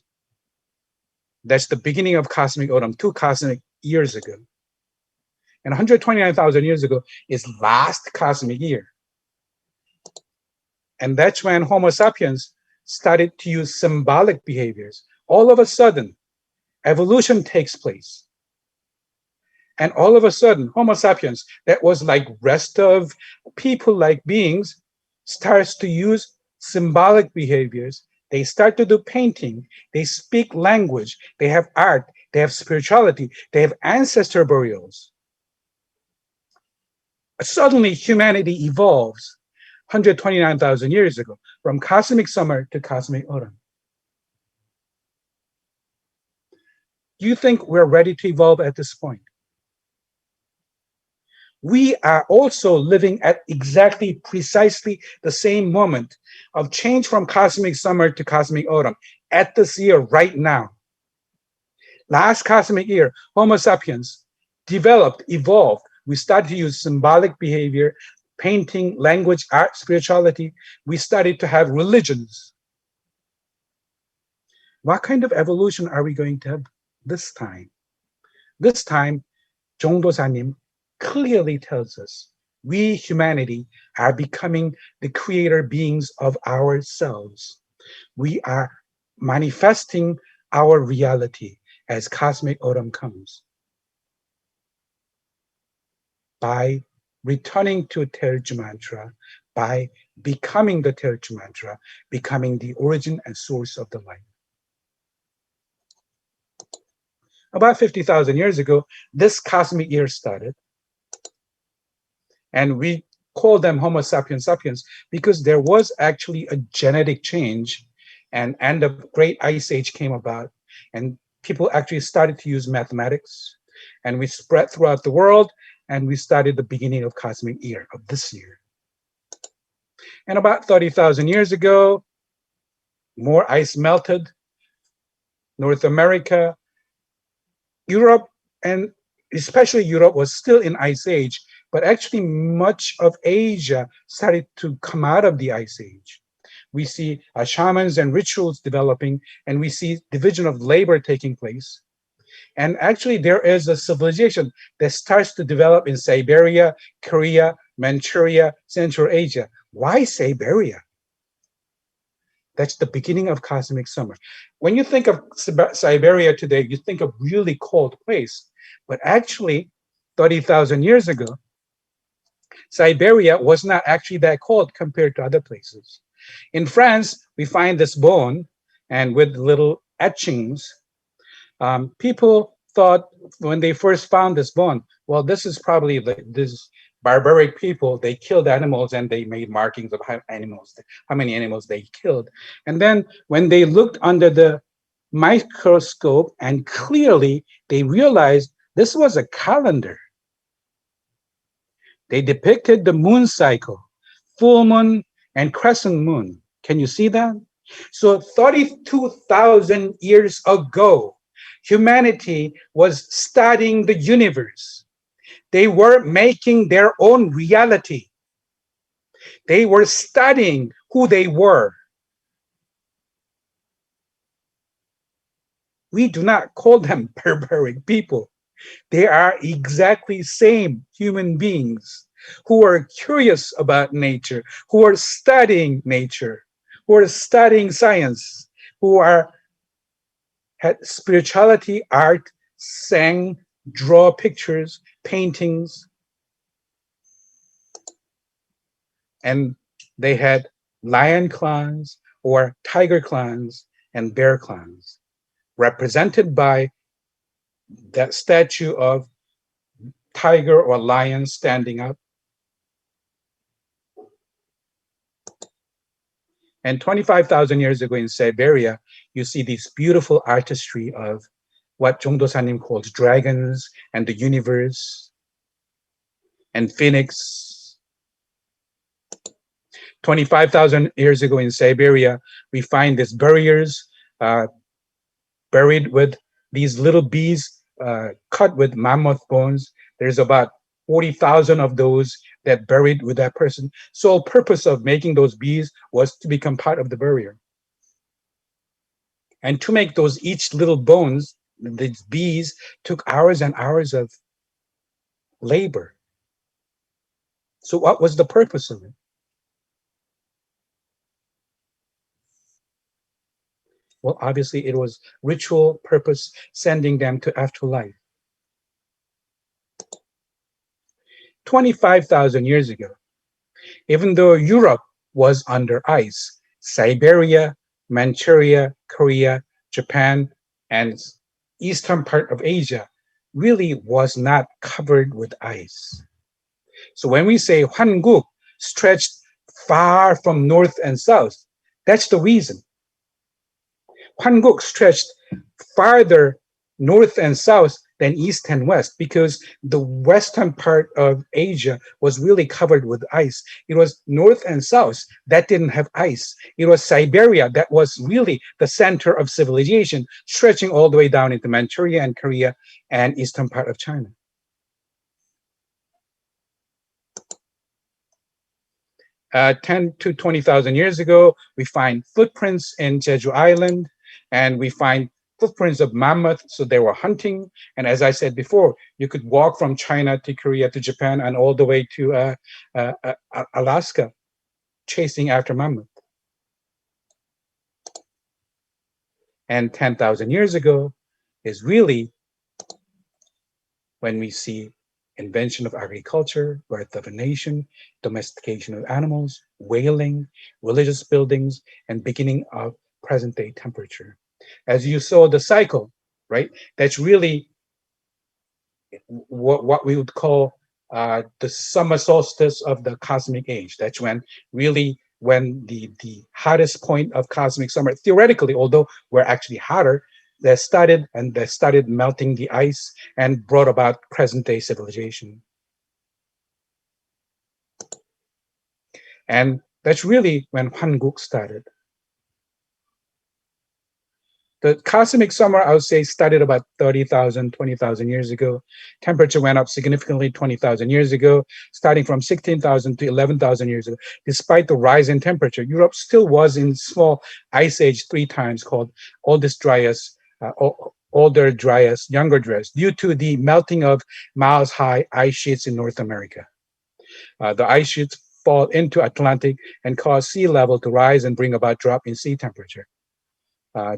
That's the beginning of cosmic autumn 2 cosmic years ago. And 129,000 years ago is last cosmic year. And that's when Homo sapiens started to use symbolic behaviors. All of a sudden, evolution takes place. And all of a sudden, Homo sapiens, that was like rest of people-like beings, starts to use symbolic behaviors. They start to do painting. They speak language. They have art. They have spirituality. They have ancestor burials. Suddenly, humanity evolves 129,000 years ago from cosmic summer to cosmic autumn. Do you think we're ready to evolve at this point? We are also living at exactly precisely the same moment of change from cosmic summer to cosmic autumn at this year right now. Last cosmic year, Homo sapiens developed, evolved. We started to use symbolic behavior, painting, language, art, spirituality. We started to have religions. What kind of evolution are we going to have this time? This time, Jongdosanim clearly tells us we, humanity, are becoming the creator beings of ourselves. We are manifesting our reality as cosmic autumn comes. By returning to Taeeulju mantra, by becoming the Taeeulju mantra, becoming the origin and source of the light. About 50,000 years ago, this cosmic year started. And we call them Homo sapiens sapiens because there was actually a genetic change, and the great ice age came about, and people actually started to use mathematics, and we spread throughout the world, and we started the beginning of cosmic year of this year. And about 30,000 years ago, more ice melted. North America, Europe, and especially Europe was still in ice age, but actually much of Asia started to come out of the ice age. We see shamans and rituals developing, and we see division of labor taking place. And actually there is a civilization that starts to develop in Siberia, Korea, Manchuria, Central Asia. Why Siberia? That's the beginning of cosmic summer. When you think of Siberia today, you think of really cold place, but actually 30,000 years ago, Siberia was not actually that cold compared to other places. In France, we find this bone, and with little etchings, people thought when they first found this bone, well, this is probably this barbaric people. They killed animals and they made markings of how many animals they killed. And then when they looked under the microscope, and clearly they realized this was a calendar. They depicted the moon cycle, full moon and crescent moon. Can you see that? So 32,000 years ago, humanity was studying the universe. They were making their own reality. They were studying who they were. We do not call them barbaric people. They are exactly same human beings who are curious about nature, who are studying nature, who are studying science, who are had spirituality, art, sang, draw pictures, paintings, and they had lion clans or tiger clans and bear clans, represented by that statue of tiger or lion standing up. And 25,000 years ago in Siberia, you see this beautiful artistry of what Jongdo-sanim calls dragons and the universe and phoenix. 25,000 years ago in Siberia, we find these barriers uh, buried with these little bees cut with mammoth bones. There's about 40,000 of those that buried with that person. Sole purpose of making those bees was to become part of the barrier. And to make those each little bones, these bees took hours and hours of labor. So what was the purpose of it? Well, obviously it was ritual purpose, sending them to afterlife. 25,000 years ago, even though Europe was under ice, Siberia, Manchuria, Korea, Japan, and eastern part of Asia really was not covered with ice. So when we say Hwanguk stretched far from north and south, that's the reason. Hwanguk stretched farther north and south than east and west because the western part of Asia was really covered with ice. It was north and south that didn't have ice. It was Siberia that was really the center of civilization, stretching all the way down into Manchuria and Korea and eastern part of China. Uh, 10 to 20,000 years ago, we find footprints in Jeju Island, and we find footprints of mammoth, so they were hunting. And as I said before, you could walk from China to Korea to Japan and all the way to Alaska, chasing after mammoth. And 10,000 years ago is really when we see invention of agriculture, birth of a nation, domestication of animals, whaling, religious buildings, and beginning of present-day temperature. As you saw the cycle, right? That's really what we would call the summer solstice of the cosmic age. That's when really when the hottest point of cosmic summer, theoretically, although we're actually hotter, they started melting the ice and brought about present-day civilization. And that's really when Hwanguk started. The cosmic summer, I would say, started about 30,000, 20,000 years ago. Temperature went up significantly 20,000 years ago, starting from 16,000 to 11,000 years ago. Despite the rise in temperature, Europe still was in small ice age 3 times, called oldest Dryas, older Dryas, younger Dryas, due to the melting of miles-high ice sheets in North America. The ice sheets fall into Atlantic and cause sea level to rise and bring about drop in sea temperature.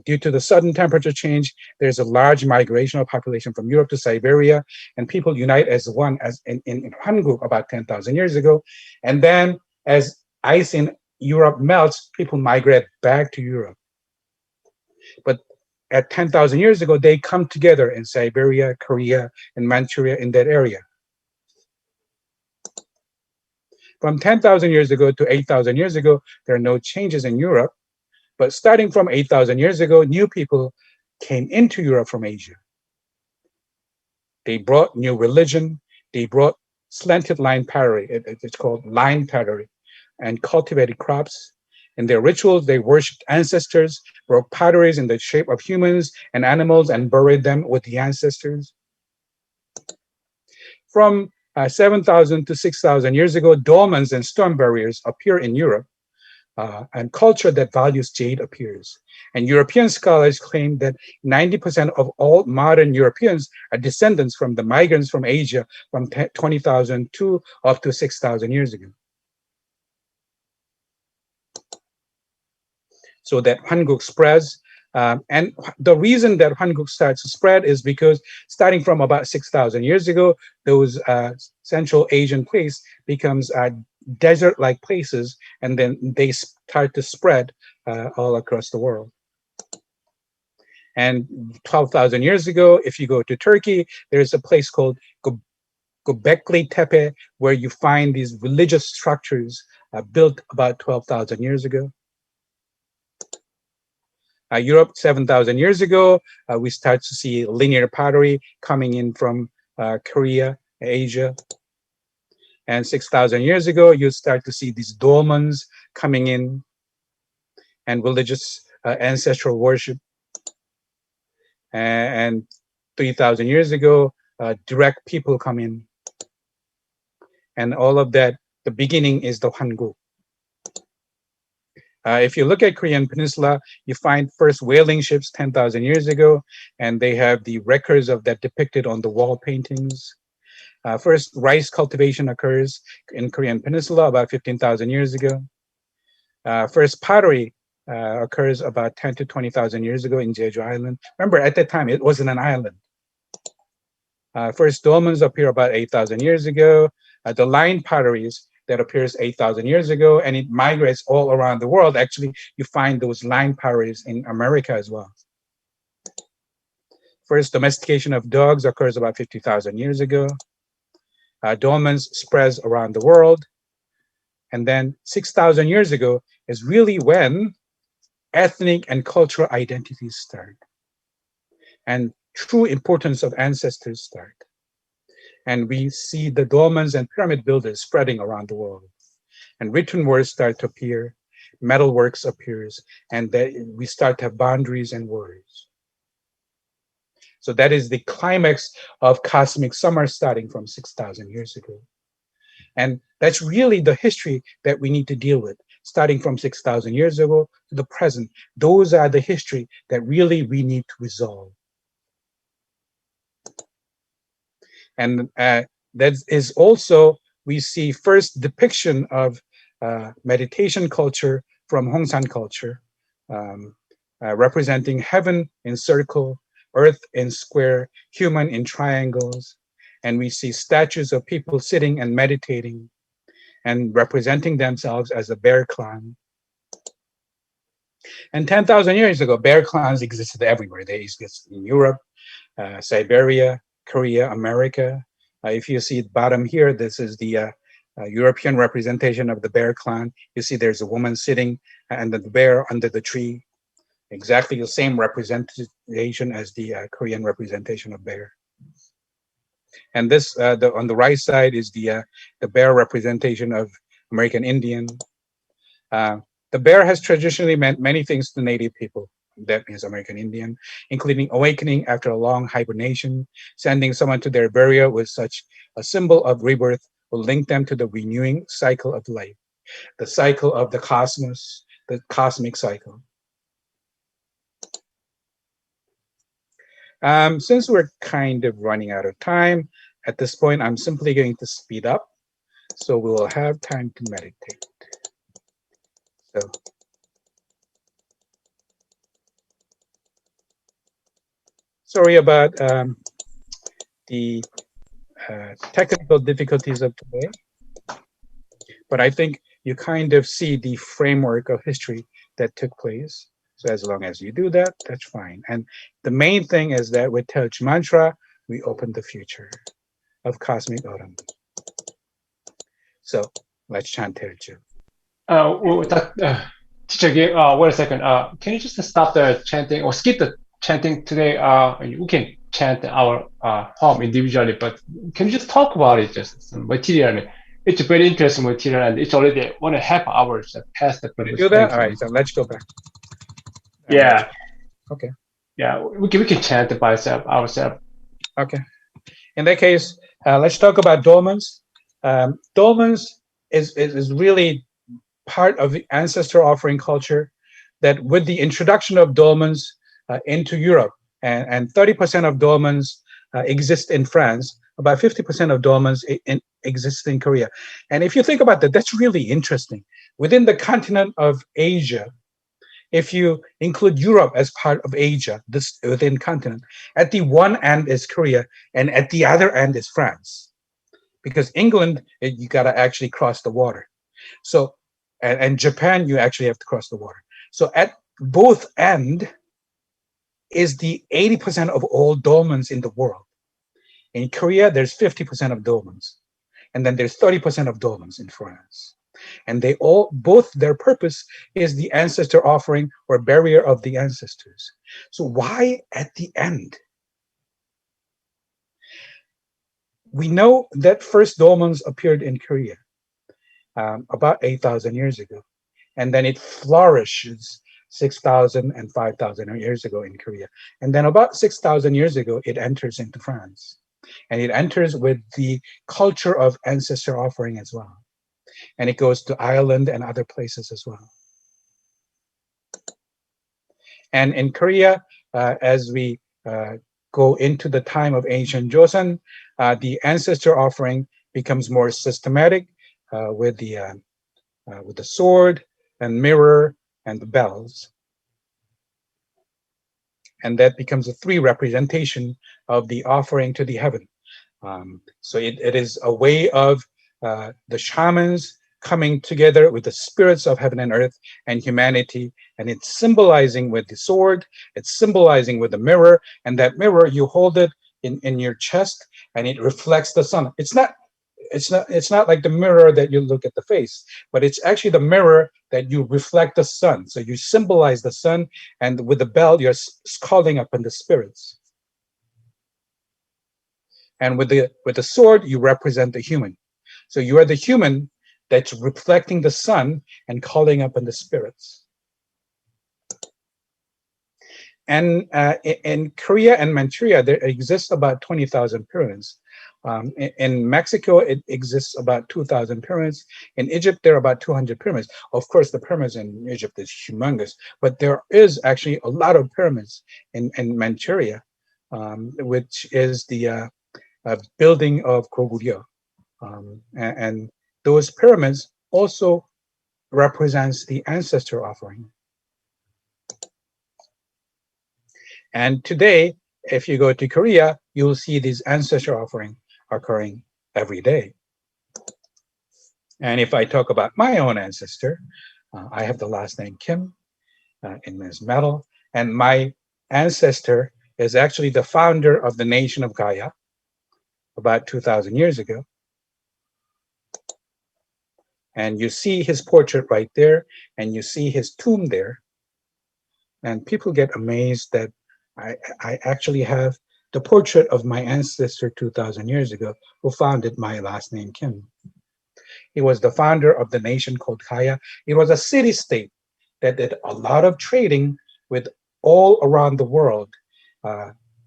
Due to the sudden temperature change, there's a large migration of population from Europe to Siberia, and people unite as one, as in Hwanguk about 10,000 years ago. And then as ice in Europe melts, people migrate back to Europe. But at 10,000 years ago, they come together in Siberia, Korea, and Manchuria in that area. From 10,000 years ago to 8,000 years ago, there are no changes in Europe. But starting from 8,000 years ago, new people came into Europe from Asia. They brought new religion. They brought slanted line pottery. It's called line pottery, and cultivated crops. In their rituals, they worshipped ancestors, broke potteries in the shape of humans and animals, and buried them with the ancestors. From 7,000 to 6,000 years ago, dolmens and stone barriers appear in Europe. and culture that values jade appears. And European scholars claim that 90% of all modern Europeans are descendants from the migrants from Asia from 20,000 to up to 6,000 years ago. So that Hanguk spreads. And the reason that Hanguk starts to spread is because starting from about 6,000 years ago, those Central Asian places becomes desert-like places, and then they start to spread all across the world. And 12,000 years ago, if you go to Turkey, there's a place called Göbekli Tepe, where you find these religious structures built about 12,000 years ago. Europe, 7,000 years ago, we start to see linear pottery coming in from Korea, Asia. And 6,000 years ago, you start to see these dolmens coming in and religious ancestral worship. And 3,000 years ago, direct people come in. And all of that, the beginning is the Hanguk. If you look at Korean Peninsula, you find first whaling ships 10,000 years ago, and they have the records of that depicted on the wall paintings. First rice cultivation occurs in Korean Peninsula about 15,000 years ago. First pottery occurs about 10 to 20,000 years ago in Jeju Island. Remember, at that time, it wasn't an island. First dolmens appear about 8,000 years ago. The line potteries that appears 8,000 years ago, and it migrates all around the world. Actually, you find those line potteries in America as well. First domestication of dogs occurs about 50,000 years ago. Dolmens spreads around the world. And then 6,000 years ago is really when ethnic and cultural identities start. And true importance of ancestors start. And we see the dolmens and pyramid builders spreading around the world. And written words start to appear, metalworks appears, and we start to have boundaries and words. So that is the climax of cosmic summer starting from 6,000 years ago. And that's really the history that we need to deal with, starting from 6,000 years ago to the present. Those are the history that really we need to resolve. And that is also, we see first depiction of meditation culture from Hongsan culture, representing heaven in circle, earth in square, human in triangles. And we see statues of people sitting and meditating and representing themselves as a bear clan. And 10,000 years ago, bear clans existed everywhere. They existed in Europe, Siberia, Korea, America. If you see the bottom here, this is the European representation of the bear clan. You see there's a woman sitting and the bear under the tree. Exactly the same representation as the Korean representation of bear. And this, on the right side, is the bear representation of American Indian. The bear has traditionally meant many things to Native people. That means American Indian, including awakening after a long hibernation. Sending someone to their burial with such a symbol of rebirth will link them to the renewing cycle of life, the cycle of the cosmos, the cosmic cycle. Since we're kind of running out of time, at this point, I'm simply going to speed up, so we will have time to meditate. So. Sorry about the technical difficulties of today, but I think you kind of see the framework of history that took place. So as long as you do that, that's fine. And the main thing is that with Taeeulju mantra, we open the future of cosmic autumn. So let's chant Taeeulju. Teacher, wait a second. Can you just stop the chanting or skip the chanting today? We can chant our home individually, but can you just talk about it, just some material? It's a very interesting material, and it's already 1.5 hours past the previous. Do that? All right, so let's go back. Yeah. Okay. Yeah, we can chant it by ourselves. Okay. In that case, let's talk about dolmens. Dolmens is really part of the ancestor offering culture that with the introduction of dolmens into Europe, and 30% of dolmens exist in France, about 50% of dolmens exist in Korea. And if you think about that, that's really interesting. Within the continent of Asia, if you include Europe as part of Asia, this within continent, at the one end is Korea, and at the other end is France. Because England, you got to actually cross the water. So, and Japan, you actually have to cross the water. So at both end is the 80% of all dolmens in the world. In Korea, there's 50% of dolmens. And then there's 30% of dolmens in France. And they all, both their purpose is the ancestor offering or barrier of the ancestors. So why at the end? We know that first dolmens appeared in Korea about 8,000 years ago. And then it flourishes 6,000 and 5,000 years ago in Korea. And then about 6,000 years ago, it enters into France. And it enters with the culture of ancestor offering as well. And it goes to Ireland and other places as well. And in Korea, as we go into the time of ancient Joseon, the ancestor offering becomes more systematic with the sword and mirror and the bells. And that becomes a three representation of the offering to the heaven. So it is a way of the shamans coming together with the spirits of heaven and earth and humanity, and it's symbolizing with the sword, it's symbolizing with the mirror, and that mirror, you hold it in your chest and it reflects the sun. It's not like the mirror that you look at the face, but it's actually the mirror that you reflect the sun. So you symbolize the sun, and with the bell, you're calling upon the spirits. And with the sword, you represent the human. So you are the human that's reflecting the sun and calling upon the spirits. And in Korea and Manchuria, there exists about 20,000 pyramids. In Mexico, it exists about 2,000 pyramids. In Egypt, there are about 200 pyramids. Of course, the pyramids in Egypt is humongous, but there is actually a lot of pyramids in Manchuria, which is the building of Goguryeo. And those pyramids also represents the ancestor offering. And today, if you go to Korea, you'll see these ancestor offering occurring every day. And if I talk about my own ancestor, I have the last name Kim in his medal, and my ancestor is actually the founder of the nation of Gaia about 2,000 years ago. And you see his portrait right there, and you see his tomb there. And people get amazed that I actually have the portrait of my ancestor 2,000 years ago, who founded my last name Kim. He was the founder of the nation called Gaia. It was a city-state that did a lot of trading with all around the world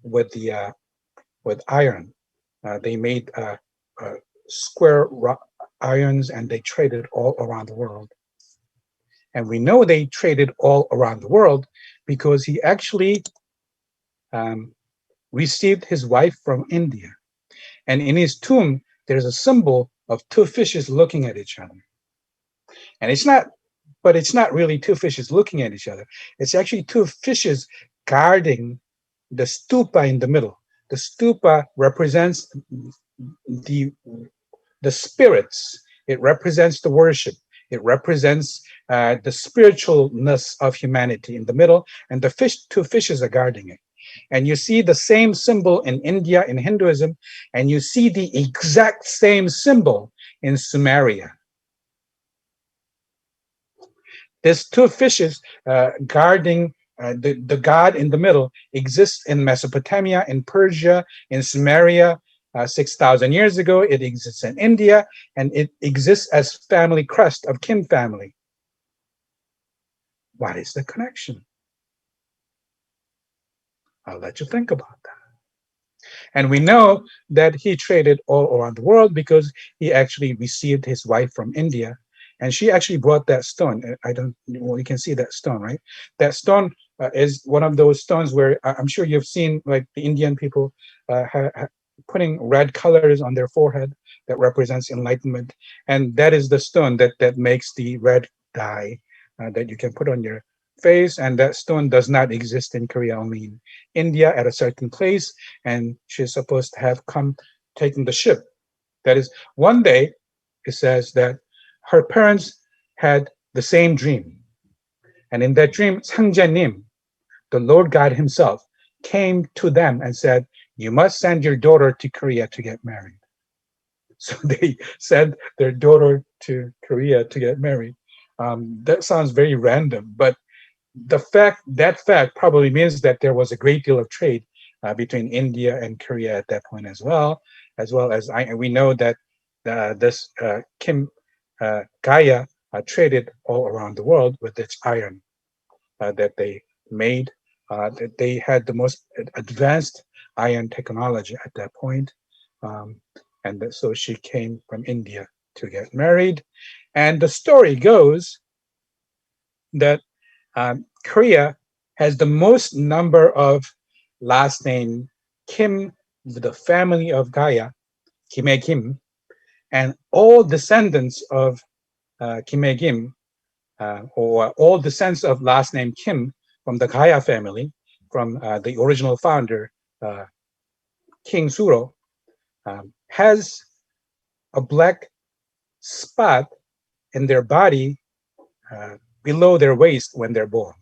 with iron. They made square irons, and they traded all around the world. And we know they traded all around the world because he actually received his wife from India. And in his tomb, there's a symbol of two fishes looking at each other. And it's not really two fishes looking at each other. It's actually two fishes guarding the stupa in the middle. The stupa represents the spirits. It represents the worship. It represents the spiritualness of humanity in the middle, and the two fishes are guarding it. And you see the same symbol in India, in Hinduism, and you see the exact same symbol in Sumeria. There's two fishes guarding the god in the middle exists in Mesopotamia, in Persia, in Sumeria. 6,000 years ago, it exists in India, and it exists as family crest of Kim family. What is the connection? I'll let you think about that. And we know that he traded all around the world because he actually received his wife from India, And she actually brought that stone. I don't, well, you can see that stone, right? That stone is one of those stones where I'm sure you've seen, like the Indian people putting red colors on their forehead that represents enlightenment. And that is the stone that makes the red dye that you can put on your face. And that stone does not exist in Korea, only in India at a certain place. And she's supposed to have come taking the ship. That is, one day, it says that her parents had the same dream. And in that dream, Sangjanim, the Lord God himself, came to them and said, you must send your daughter to Korea to get married. So they sent their daughter to Korea to get married. That sounds very random, but that fact probably means that there was a great deal of trade between India and Korea at that point as well as we know that this Kim Gaya traded all around the world with its iron that they made. That they had the most advanced iron technology at that point. So she came from India to get married. And the story goes that Korea has the most number of last name Kim, the family of Gaya, Kim Kim, and all descendants of Kim Kim, or all descendants of last name Kim from the Gaya family, from the original founder, King Suro, has a black spot in their body below their waist when they're born.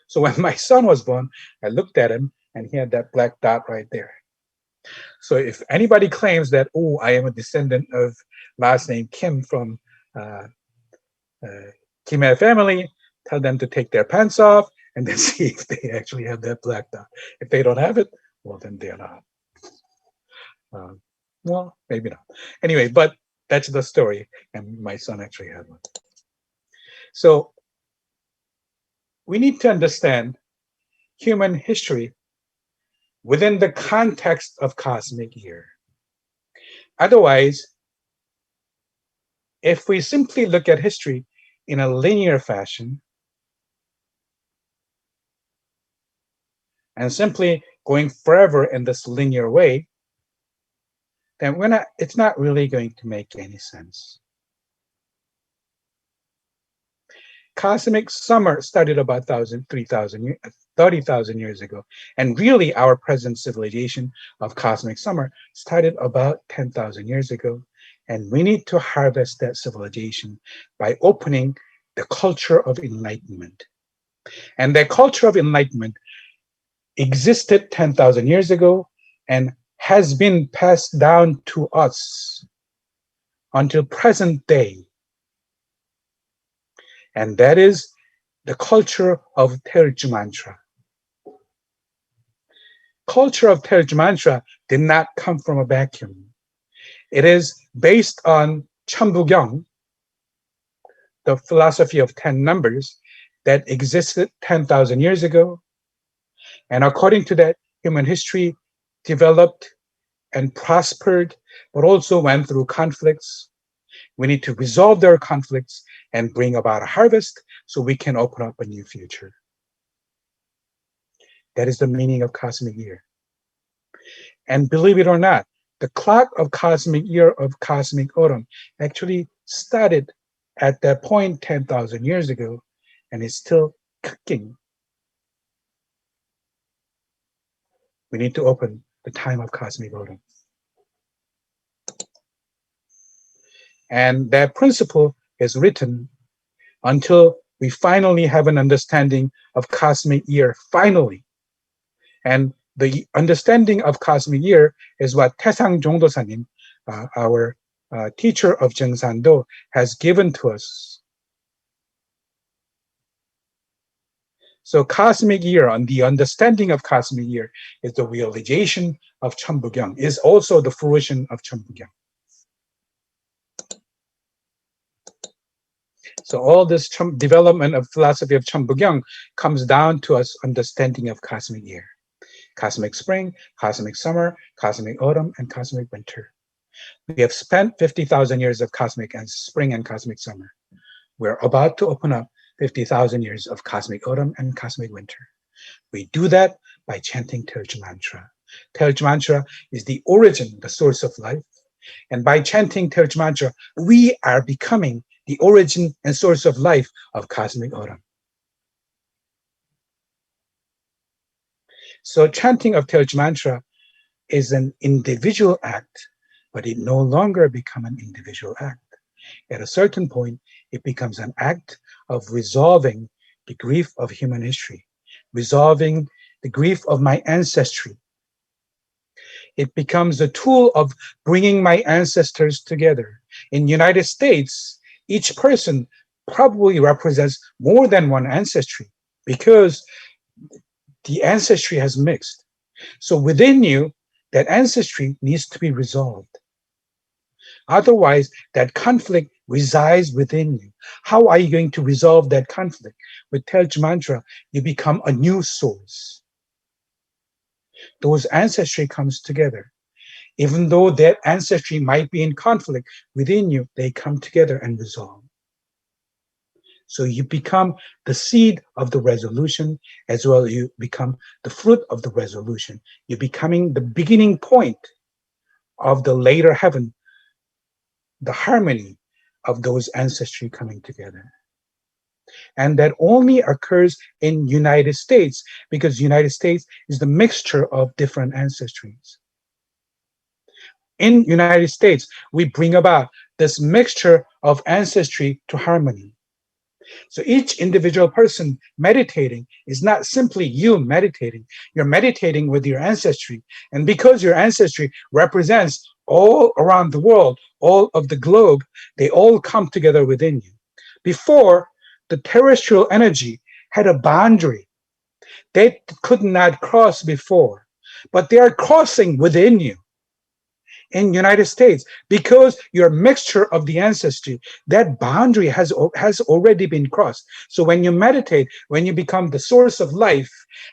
So when my son was born, I looked at him and he had that black dot right there. So if anybody claims that, oh, I am a descendant of last name Kim from Kim family, tell them to take their pants off and then see if they actually have that black dot. If they don't have it, well, then they're not. Well, maybe not. Anyway, but that's the story. And my son actually had one. So we need to understand human history within the context of cosmic year. Otherwise, if we simply look at history in a linear fashion and simply going forever in this linear way, then it's not really going to make any sense. Cosmic summer started about 30,000 years ago. And really our present civilization of cosmic summer started about 10,000 years ago. And we need to harvest that civilization by opening the culture of enlightenment. And that culture of enlightenment existed 10,000 years ago and has been passed down to us until present day. And that is the culture of Taeeulju mantra. Culture of Taeeulju mantra did not come from a vacuum. It is based on Chambugyong, the philosophy of 10 numbers that existed 10,000 years ago. And according to that, human history developed and prospered, but also went through conflicts. We need to resolve their conflicts and bring about a harvest so we can open up a new future. That is the meaning of cosmic year. And believe it or not, the clock of cosmic year of cosmic autumn actually started at that point 10,000 years ago and is still clicking. We need to open the time of cosmic autumn. And that principle is written until we finally have an understanding of cosmic year, finally. And the understanding of cosmic year is what Taesang Jongdosanim, our teacher of Jeongsan-do, has given to us. So cosmic year, and the understanding of cosmic year, is the realization of Chambugyong, is also the fruition of Chambugyong. So all this development of philosophy of Chambugyong comes down to us understanding of cosmic year. Cosmic spring, cosmic summer, cosmic autumn, and cosmic winter. We have spent 50,000 years of cosmic and spring and cosmic summer. We're about to open up 50,000 years of cosmic autumn and cosmic winter. We do that by chanting Taeeulju mantra. Taeeulju mantra is the origin, the source of life. And by chanting Taeeulju mantra, we are becoming the origin and source of life of cosmic autumn. So chanting of Taeeulju mantra is an individual act, but it no longer becomes an individual act. At a certain point, it becomes an act of resolving the grief of human history, resolving the grief of my ancestry. It becomes a tool of bringing my ancestors together. In the United States, each person probably represents more than one ancestry because the ancestry has mixed. So within you, that ancestry needs to be resolved. Otherwise, that conflict resides within you. How are you going to resolve that conflict? With Taeeulju mantra, you become a new source. Those ancestry comes together. Even though that ancestry might be in conflict within you, they come together and resolve. So you become the seed of the resolution, as well as you become the fruit of the resolution. You're becoming the beginning point of the later heaven, the harmony of those ancestry coming together. And that only occurs in United States because United States is the mixture of different ancestries. In United States, we bring about this mixture of ancestry to harmony. So each individual person meditating is not simply you meditating. You're meditating with your ancestry. And because your ancestry represents all around the world, all of the globe, they all come together within you. Before, the terrestrial energy had a boundary. They could not cross before, but they are crossing within you. In the United States, because you're a mixture of the ancestry, that boundary has already been crossed. So when you meditate, when you become the source of life,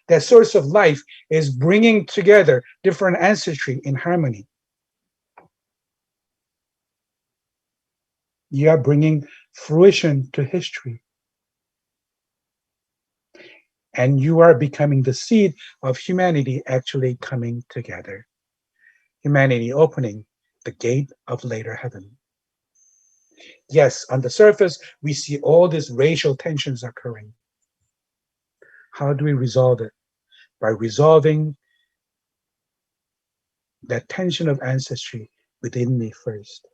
that source of life is bringing together different ancestry in harmony. You are bringing fruition to history. And you are becoming the seed of humanity actually coming together. Humanity opening the gate of later heaven. Yes, on the surface, we see all these racial tensions occurring. How do we resolve it? By resolving that tension of ancestry within me first.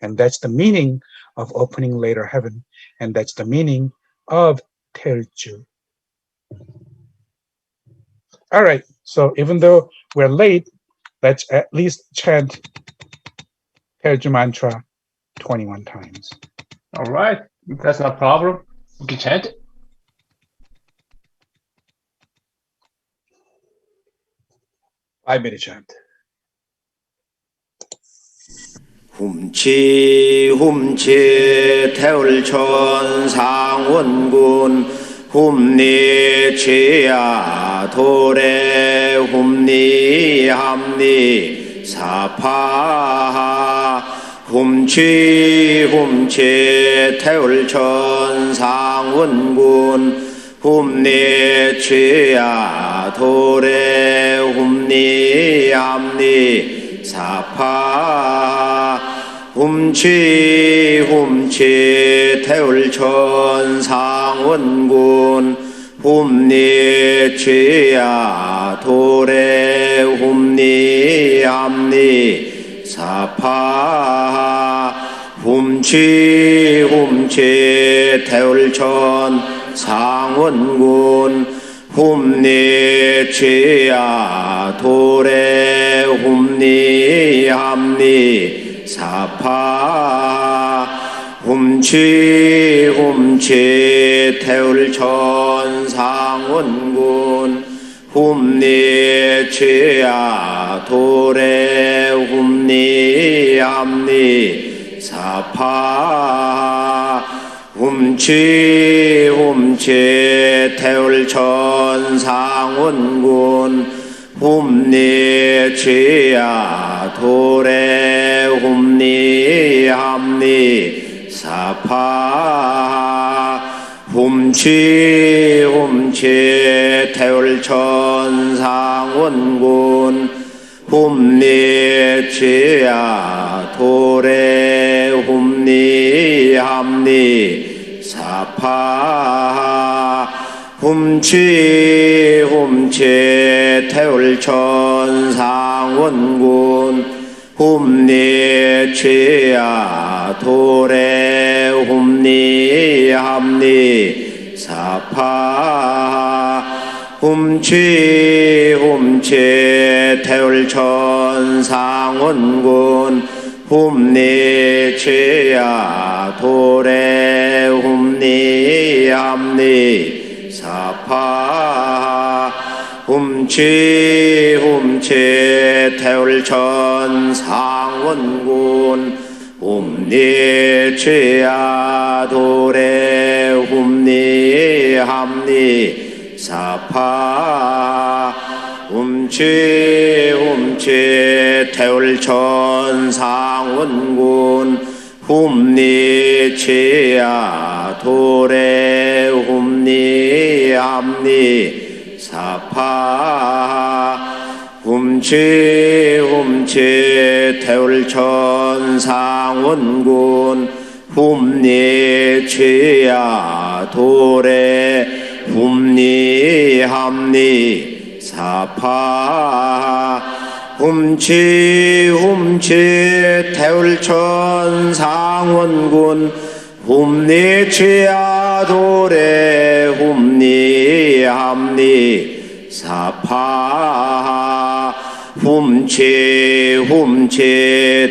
And that's the meaning of opening later heaven. And that's the meaning of Taeeulju. All right, so even though we're late, let's at least chant Taeeulju mantra 21 times. All right, that's not a problem. We can chant it. Five-minute chant. 훔치 태울천 상원군 훔니 취야 도래 훔니 함니 사파 훔치 태울천 상원군 훔니 취야 도래 훔니 함니 사파 훔치 태울천 상원군 훔니 취야 도래 훔니 함니 사파 훔치 태울천 상원군 훔니 취야 도래 훔니 함니 사파 훔치 태울천 상원군 훔니 취야 도래 훔니 함니 사파 훔치 태울천 상원군 훔니 취야 도래 훔니 함니 사파 훔치 태울천상원군 훔니 취야 도래 훔니 함니 사파 훔치 태울천상원군 훔니 취야 도래 훔니 함니 사파 훔치 태울천상원군 훔니 취야 도래 훔니 함니 사파 훔치 태울천상원군 훔니 취야 도래 훔니 함니 사파 훔치 태울천상원군 훔니 취야 도래 훔니 함니 사파 훔치 태울천상원군 훔니 취야 도래 훔니 함니 사파 훔치 태울천상원군 훔니 취야 도래 훔니 함니 사파 훔치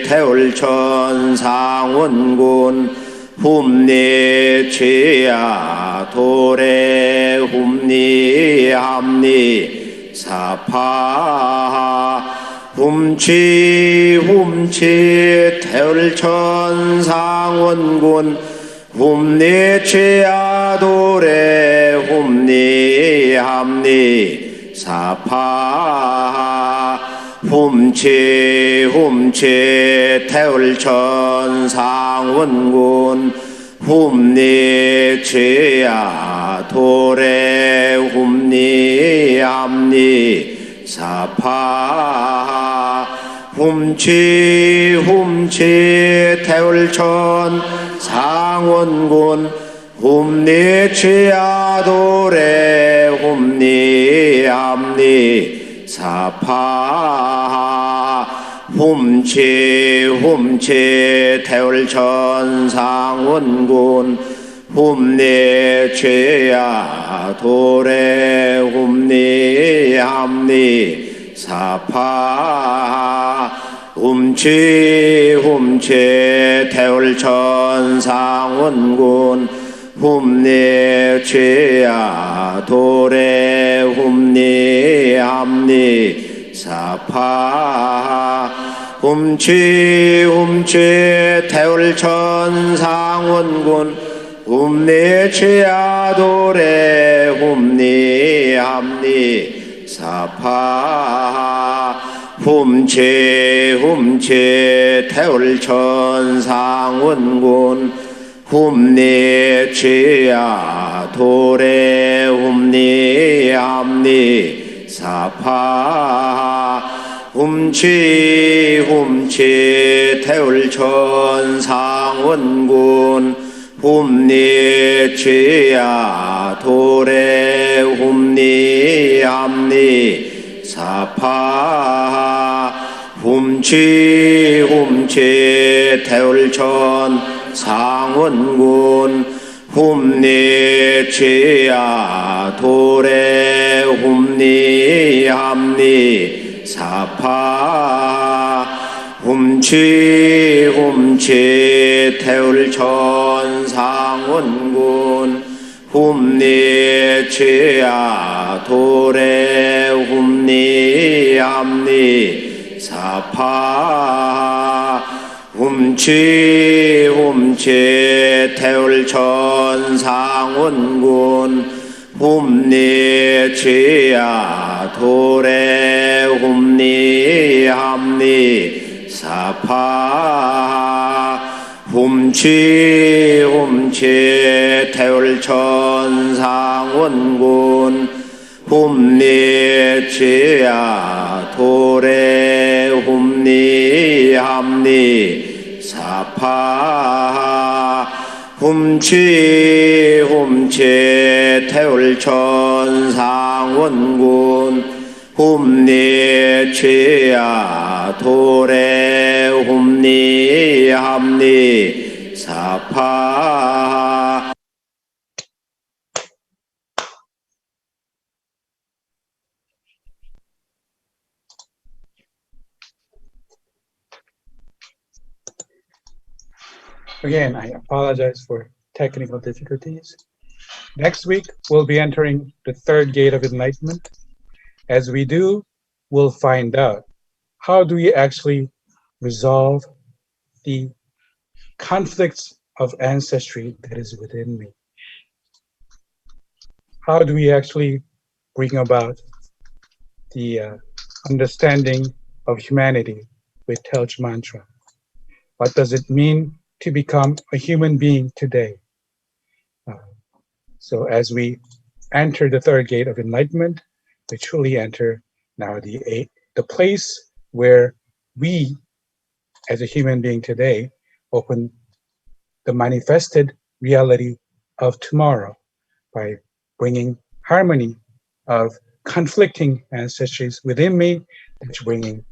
태울천상원군 훔니 취야 도래 훔니 함니 사파 훔치 태울천상원군 훔니 취야 도래 훔니 함니 사파 훔치 태울천상원군 훔니 취야 도래 훔니 함니 사파 훔치 태울천상원군 훔니 취야 도래 훔니 함니 사파 훔치 태울천상원군 훔니 취야 도래 훔니 함니 사파 훔치 태울천상원군 훔니 취야 도래 훔니 함니 사파 훔치 태울천상원군 훔니 취야 도래 훔니 함니 사파 훔치 태울천상원군 훔니 취야 도래 훔니 함니 사파 훔치 태울천상원군 훔니 취야 도래 훔니 함니 사파 훔치 태울천상원군 훔니 취야 도래 훔니 함니 사파 훔치 태울천상원군 훔니 취야 도래 훔니 함니 사파 훔치 태울천상원군 훔니 취야 도래 훔니 사파 훔치 태울천상원군 훔니치야 도래 훔니 함니 사파 훔치 태울천상원군 훔니치야 도래 훔니 함니 사파. Again, I apologize for technical difficulties. Next week, we'll be entering the third gate of enlightenment. As we do, we'll find out how do we actually resolve the conflicts of ancestry that is within me. How do we actually bring about the understanding of humanity with Taeeulju mantra? What does it mean to become a human being today? So as we enter the third gate of enlightenment, we truly enter now the place where we, as a human being today, open the manifested reality of tomorrow by bringing harmony of conflicting ancestries within me, which bringing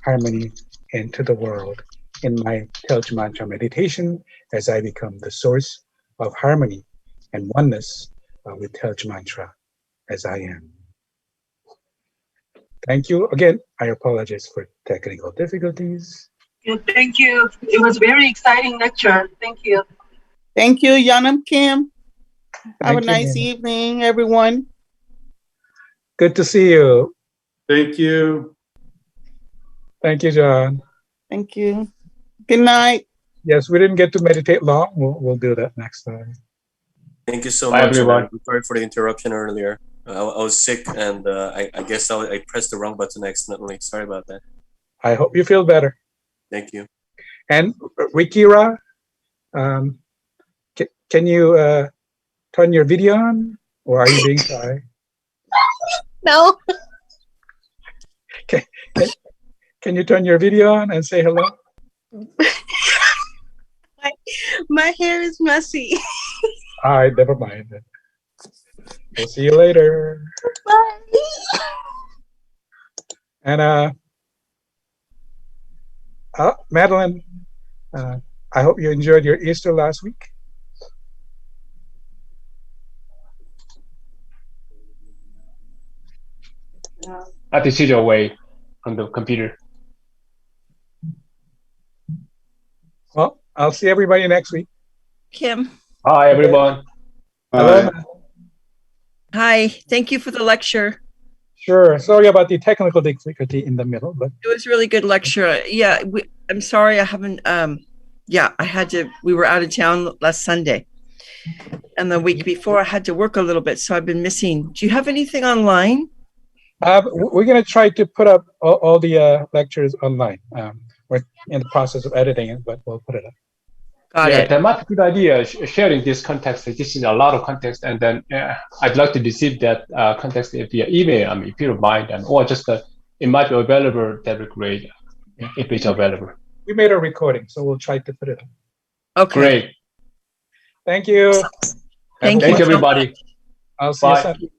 harmony into the world. In my Taeeulju mantra meditation, as I become the source of harmony and oneness with Taeeulju mantra as I am. Thank you. Again, I apologize for technical difficulties. Thank you. It was very exciting lecture. Thank you. Thank you, Yanam Kim. Have Thank a you, nice Nana. evening, everyone. Good to see you. Thank you. Thank you, John. Thank you. Good night. Yes, we didn't get to meditate long. We'll do that next time. Thank you so Bye, much. And everyone. I'm sorry for the interruption earlier. I was sick, and I guess I pressed the wrong button accidentally. Sorry about that. I hope you feel better. Thank you. And Rikira, can you turn your video on, or are you being shy? No. Can you turn your video on and say hello? My hair is messy. All right, never mind then. We'll see you later. Bye. And Madeline, I hope you enjoyed your Easter last week. I have to see your way on the computer. Well, I'll see everybody next week. Kim. Hi, everyone. Hello. Bye. Matt. Hi. Thank you for the lecture. Sure. Sorry about the technical difficulty in the middle, but It was a really good lecture. Yeah, I'm sorry I haven't. We were out of town last Sunday, and the week before I had to work a little bit, so I've been missing. Do you have anything online? we're going to try to put up all the lectures online. We're in the process of editing it, but we'll put it up. Got it. That might be a good idea, sharing this context. This is a lot of context, and then I'd like to receive that context via email, if you don't mind, or just it might be available. That would be great if it's available. We made a recording, so we'll try to put it up. Okay. Great. Thank you. Thank Thank you, you, everybody. I'll see you Bye. Sunday.